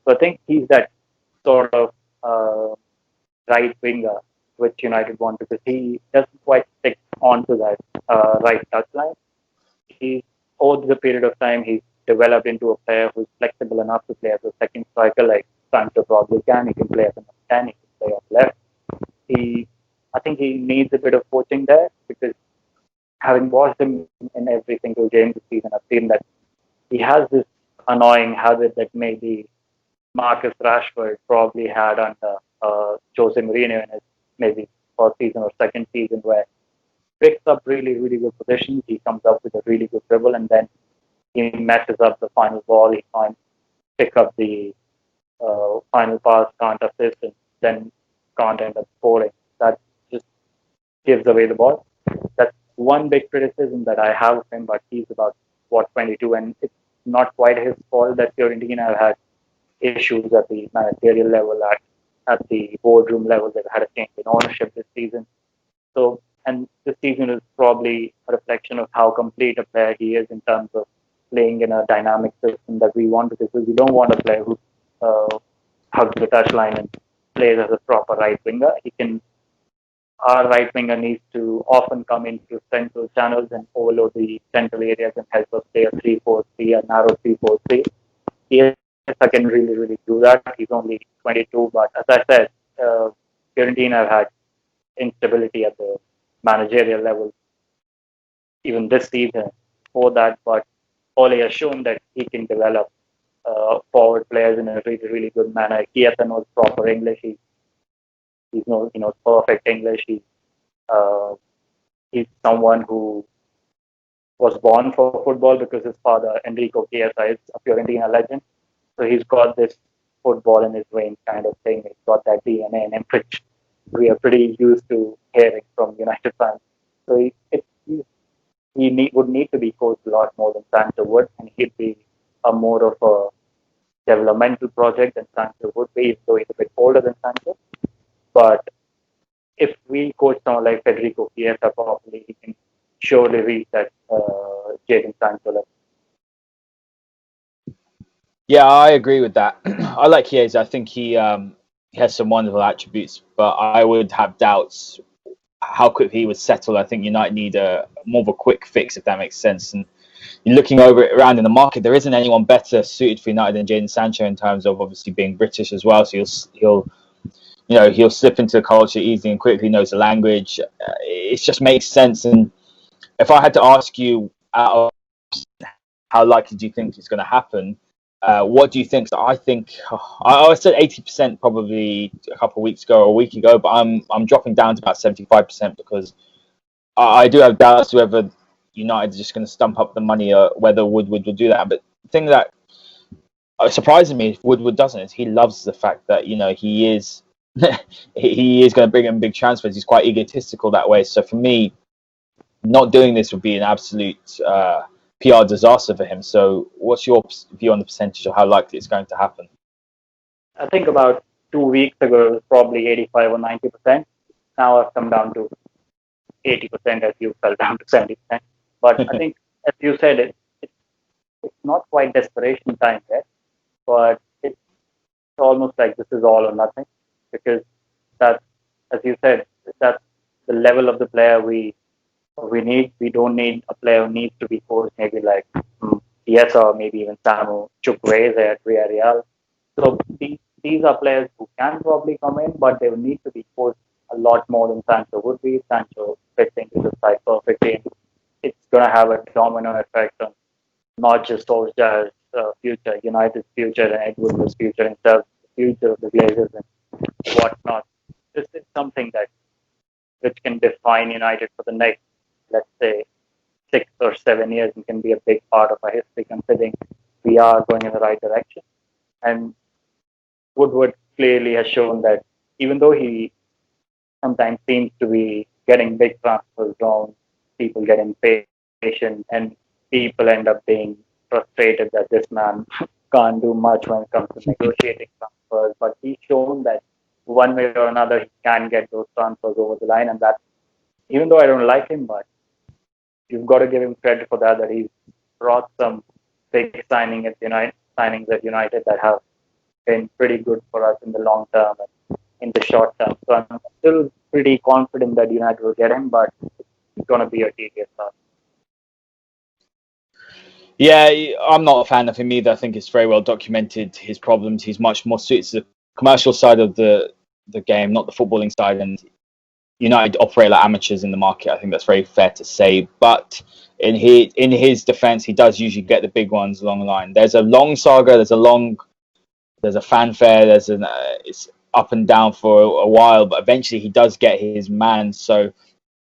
So I think he's that sort of right winger which United want because he doesn't quite stick onto that right touchline. He's over the period of time he's developed into a player who's flexible enough to play as a second striker, like Sancho probably can. He can play as a 10, he can play off left. I think he needs a bit of coaching there because having watched him in every single game this season, I've seen that he has this annoying habit that maybe Marcus Rashford probably had under Jose Mourinho in his maybe first season or second season, where he picks up really, really good positions. He comes up with a really good dribble, and then he messes up the final ball. He can't pick up the final pass, can't assist, and then can't end up scoring. That just gives away the ball. That's one big criticism that I have of him, but he's about, 22, and it's not quite his fault that Fiorentina have had issues at the managerial level, at the boardroom level. They've had a change in ownership this season. So, and this season is probably a reflection of how complete a player he is in terms of playing in a dynamic system that we want, because we don't want a player who hugs the touchline and plays as a proper right winger. Our right winger needs to often come into central channels and overload the central areas and help us play a 3-4-3, a narrow 3-4-3. Yes, I can really, really do that. He's only 22, but as I said, Fiorentina have had instability at the managerial level even this season for that, but Ole has shown that he can develop forward players in a really, really good manner. Chiesa knows proper English. He knows perfect English. He's someone who was born for football because his father, Enrico Chiesa, is a Fiorentina legend. So he's got this football in his veins kind of thing. He's got that DNA in him, which we are pretty used to hearing from United fans. So would need to be coached a lot more than Sancho would, and he'd be a more of a developmental project than Sancho would be, though he's a bit older than Sancho. But if we coach someone like Federico Chiesa properly, he can surely reach that Jadon Sancho level. Yeah, I agree with that. I like Chiesa. I think he has some wonderful attributes, but I would have doubts how quickly he would settle. I think United need a more of a quick fix, if that makes sense. And you're looking over it around in the market, there isn't anyone better suited for United than Jadon Sancho in terms of obviously being British as well. So he'll slip into the culture easily and quickly, knows the language. It just makes sense. And if I had to ask you, out of how likely do you think it's going to happen? What do you think? So I think I said 80% probably a couple of weeks ago or a week ago, but I'm dropping down to about 75% because I do have doubts whether United are just going to stump up the money or whether Woodward will do that. But the thing that surprises me if Woodward doesn't is he loves the fact that he is he is going to bring in big transfers. He's quite egotistical that way. So for me, not doing this would be an absolute PR disaster for him. So what's your view on the percentage of how likely it's going to happen? I think about 2 weeks ago it was probably 85 or 90%. Now I've come down to 80% as you fell down to 70%. But I think, as you said, it's not quite desperation time yet, but it's almost like this is all or nothing because that's, as you said, that's the level of the player we need. We don't need a player who needs to be coached maybe like Chiesa or maybe even Samu Chukwueze at Villarreal. So these are players who can probably come in, but they will need to be coached a lot more than Sancho would be. Sancho fits into the side perfectly. And it's going to have a domino effect on not just Solskjaer's future, United's future, and Edward's future himself, the future of the Glazers and whatnot. This is something which can define United for the next, let's say, 6 or 7 years and can be a big part of our history considering we are going in the right direction. And Woodward clearly has shown that even though he sometimes seems to be getting big transfers wrong, people get impatient and people end up being frustrated that this man can't do much when it comes to negotiating transfers. But he's shown that one way or another he can get those transfers over the line, and that even though I don't like him, but you've got to give him credit for that he's brought some big signings at United that have been pretty good for us in the long term and in the short term. So I'm still pretty confident that United will get him, but it's going to be a tedious task. Yeah, I'm not a fan of him either. I think it's very well documented, his problems. He's much more suited to the commercial side of the game, not the footballing side. And United operate like amateurs in the market. I think that's very fair to say. But in his defence, he does usually get the big ones along the line. There's a long saga. There's a fanfare. It's up and down for a while, but eventually he does get his man. So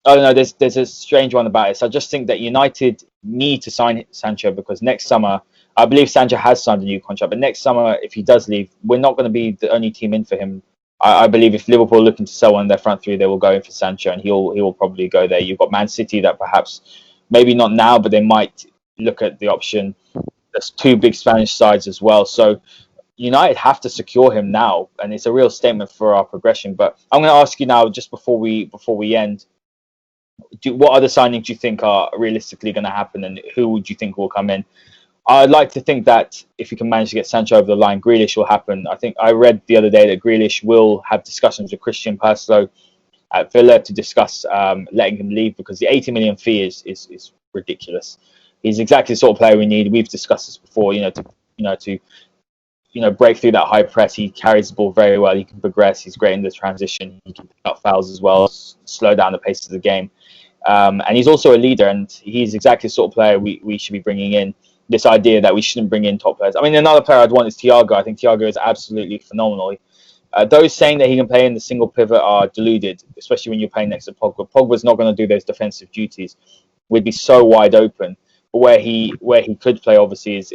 I don't know. There's a strange one about it. So I just think that United need to sign Sancho because next summer, I believe Sancho has signed a new contract. But next summer, if he does leave, we're not going to be the only team in for him. I believe if Liverpool are looking to sell one of their front three, they will go in for Sancho, and he will probably go there. You've got Man City that perhaps, maybe not now, but they might look at the option. There's two big Spanish sides as well. So United have to secure him now, and it's a real statement for our progression. But I'm going to ask you now, just before we end, what other signings do you think are realistically going to happen, and who would you think will come in? I'd like to think that if we can manage to get Sancho over the line, Grealish will happen. I think I read the other day that Grealish will have discussions with Christian Perslow at Villa to discuss letting him leave because the 80 million fee is ridiculous. He's exactly the sort of player we need. We've discussed this before. To break through that high press. He carries the ball very well. He can progress. He's great in the transition. He can pick up fouls as well, slow down the pace of the game. And he's also a leader, and he's exactly the sort of player we should be bringing in. This idea that we shouldn't bring in top players. I mean, another player I'd want is Thiago. I think Thiago is absolutely phenomenal. Those saying that he can play in the single pivot are deluded, especially when you're playing next to Pogba. Pogba's not going to do those defensive duties. We'd be so wide open. where he could play obviously is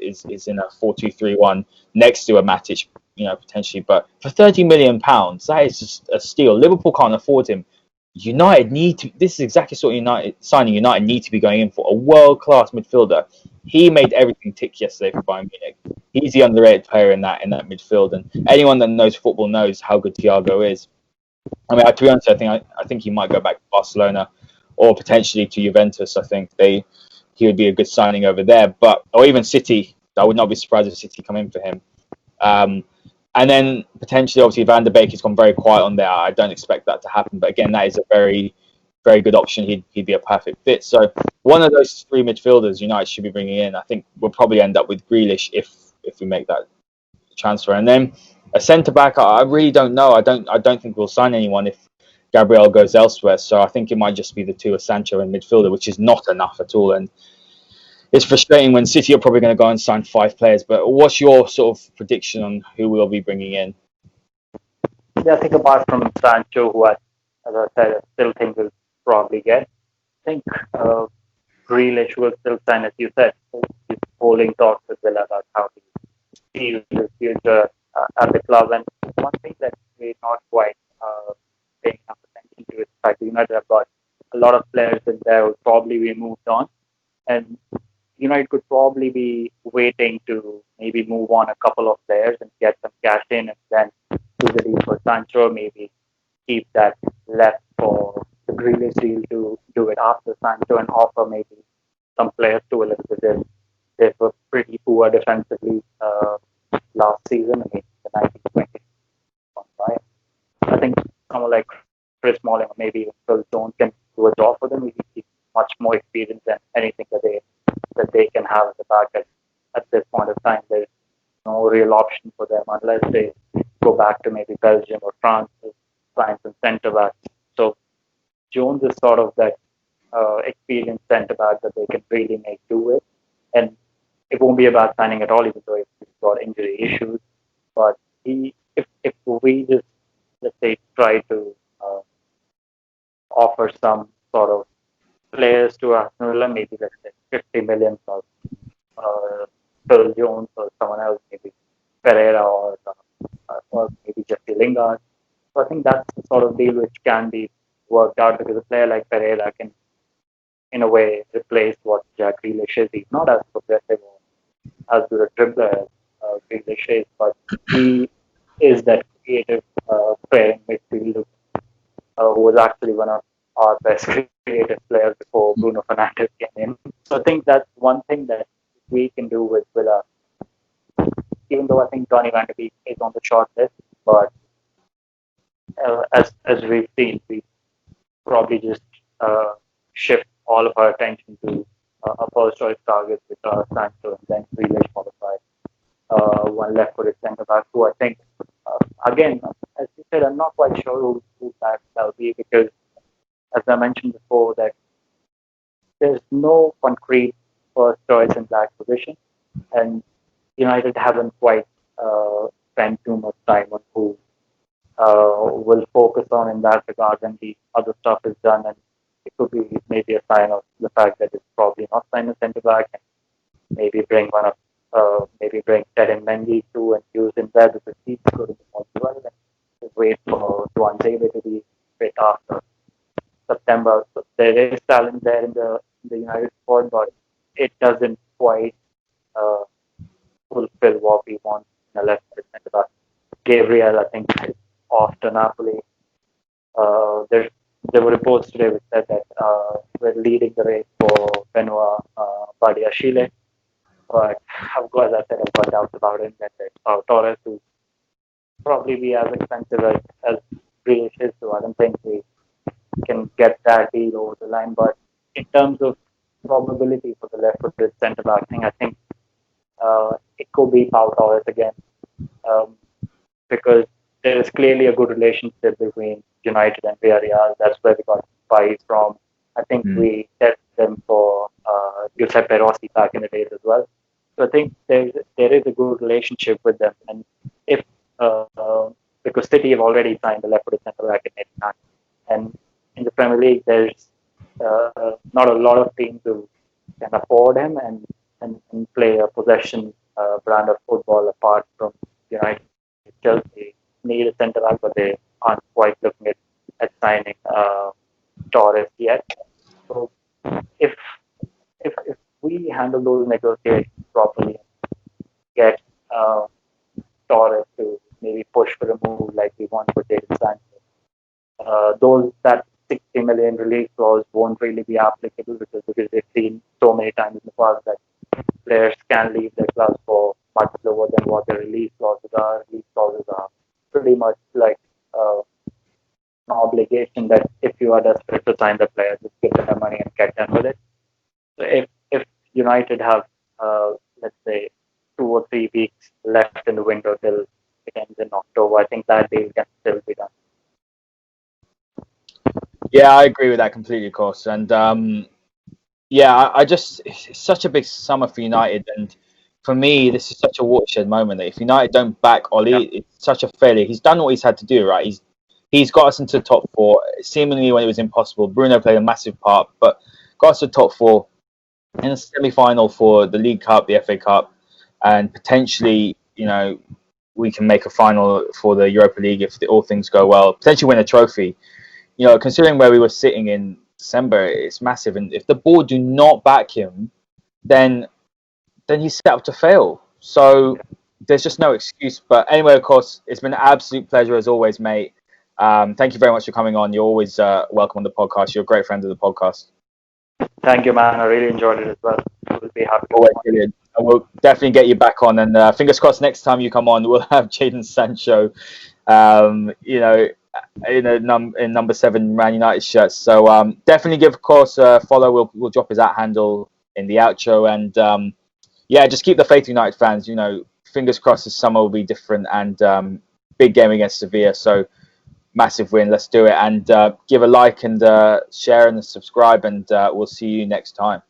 in a 4-2-3-1 next to a Matic, potentially. But for £30 million, that is just a steal. Liverpool can't afford him. United need to. This is exactly sort of United need to be going in for a world class midfielder. He made everything tick yesterday for Bayern Munich. He's the underrated player in that midfield, and anyone that knows football knows how good Thiago is. I mean, to be honest, I think he might go back to Barcelona or potentially to Juventus. I think he would be a good signing over there, or even City. I would not be surprised if City come in for him. And then potentially, obviously, Van der Beek has gone very quiet on there. I don't expect that to happen, but again, that is a very, very good option. He'd be a perfect fit. So one of those three midfielders United should be bringing in. I think we'll probably end up with Grealish if we make that transfer, and then a centre back. I really don't know. I don't think we'll sign anyone if Gabriel goes elsewhere. So I think it might just be the two of Sancho and midfielder, which is not enough at all. And it's frustrating when City are probably going to go and sign 5 players. But what's your sort of prediction on who we'll be bringing in? Yeah, I think apart from Sancho, who as I said, I still think will probably get. I think Grealish will still sign, as you said. He's holding talks with Villa about how he sees his future at the club. And one thing that we're not quite paying enough attention to is the fact that United have got a lot of players in there who probably be moved on. And United could probably be waiting to maybe move on a couple of players and get some cash in and then do the deal for Sancho, maybe keep that left for the Grealish deal to do it after Sancho and offer maybe some players to a little bit. They were pretty poor defensively last season. I mean, the 19-20. I think someone like Chris Smalling or maybe even Phil Jones can do a job for them. He's much more experienced than anything that they can have at the back at this point of time. There's no real option for them unless they go back to maybe Belgium or France to sign some centre backs. So Jones is sort of that experienced centre back that they can really make do with, and it won't be a bad signing at all, even though he's got injury issues. But if we just, let's say, try to offer some sort of players to Aston Villa, maybe let's say 50 million for Phil Jones or someone else, maybe Pereira or maybe Jesse Lingard. So I think that's the sort of deal which can be worked out, because a player like Pereira can, in a way, replace what Jack Grealish is. He's not as progressive or as good a dribbler as Grealish is, but he is that creative player in midfield who was actually one of our best creative players before Bruno Fernandes came in. So I think that's one thing that we can do with Villa. Even though I think Donny van de Beek is on the short list, but as we've seen, we probably just shift all of our attention to a first choice target with Sancho, and then Grealish followed by one left-footed centre back, who I think, again, as you said, I'm not quite sure who that'll be, because as I mentioned before, that there's no concrete first choice in that position, and United haven't quite spent too much time on who will focus on in that regard when the other stuff is done, and it could be maybe a sign of the fact that it's probably not signing a centre back, and maybe bring Ted and Mendy too and use him there, because he's good in the ball as well, and just wait for Juan David to be fit after September. So there is talent there in the United squad, but it doesn't quite fulfill what we want in a left-footed centre back. Gabriel, I think, is off to Napoli. There were reports today which said that we're leading the race for Benoit Badiashile, but of course, I said I've got doubts about it. That Torres will probably be as expensive as Grealish is, so I don't think we can get that deal over the line. But in terms of probability for the left-footed centre back thing, I think it could be Pau Torres again, because there is clearly a good relationship between United and Villarreal. That's where we got Spice from. I think we tested them for Giuseppe Rossi back in the days as well. So I think there is a good relationship with them. And if because City have already signed the left-footed centre back in Nagelsmann, and in the Premier League there's not a lot of teams who can afford him and play a possession brand of football apart from United. Chelsea need a centre back, but they aren't quite looking at signing Torres yet. So if if we handle those negotiations properly, get uh, Torres to maybe push for a move like we want for Jadon Sancho, those that 60 million release clause won't really be applicable because they've seen so many times in the past that players can leave their clubs for much lower than what their release clauses are. Release clauses are pretty much like an obligation that if you are desperate to sign the player, just give them the money and get done with it. So if United have let's say 2 or 3 weeks left in the window till it ends in October, I think that deal can still be done. Yeah, I agree with that completely, of course. And yeah, I just it's such a big summer for United, and for me, this is such a watershed moment that if United don't back Ollie, it's such a failure. He's done what he's had to do, right? He's got us into the top four, seemingly when it was impossible. Bruno played a massive part, but got us to the top four in a semi-final for the League Cup, the FA Cup, and potentially, we can make a final for the Europa League if all things go well. Potentially win a trophy. Considering where we were sitting in December, it's massive. And if the board do not back him, then he's set up to fail. So there's just no excuse. But anyway, of course, it's been an absolute pleasure as always, mate. Thank you very much for coming on. You're always welcome on the podcast. You're a great friend of the podcast. Thank you, man. I really enjoyed it as well. We'll be happy. Always brilliant. I will definitely get you back on. And fingers crossed, next time you come on, we'll have Jadon Sancho. In number 7 Man United shirts. So definitely give, of course, a follow. We'll drop his @handle in the outro. And just keep the faith, United fans. Fingers crossed this summer will be different. And big game against Sevilla. So massive win. Let's do it. And give a like and share and subscribe. And we'll see you next time.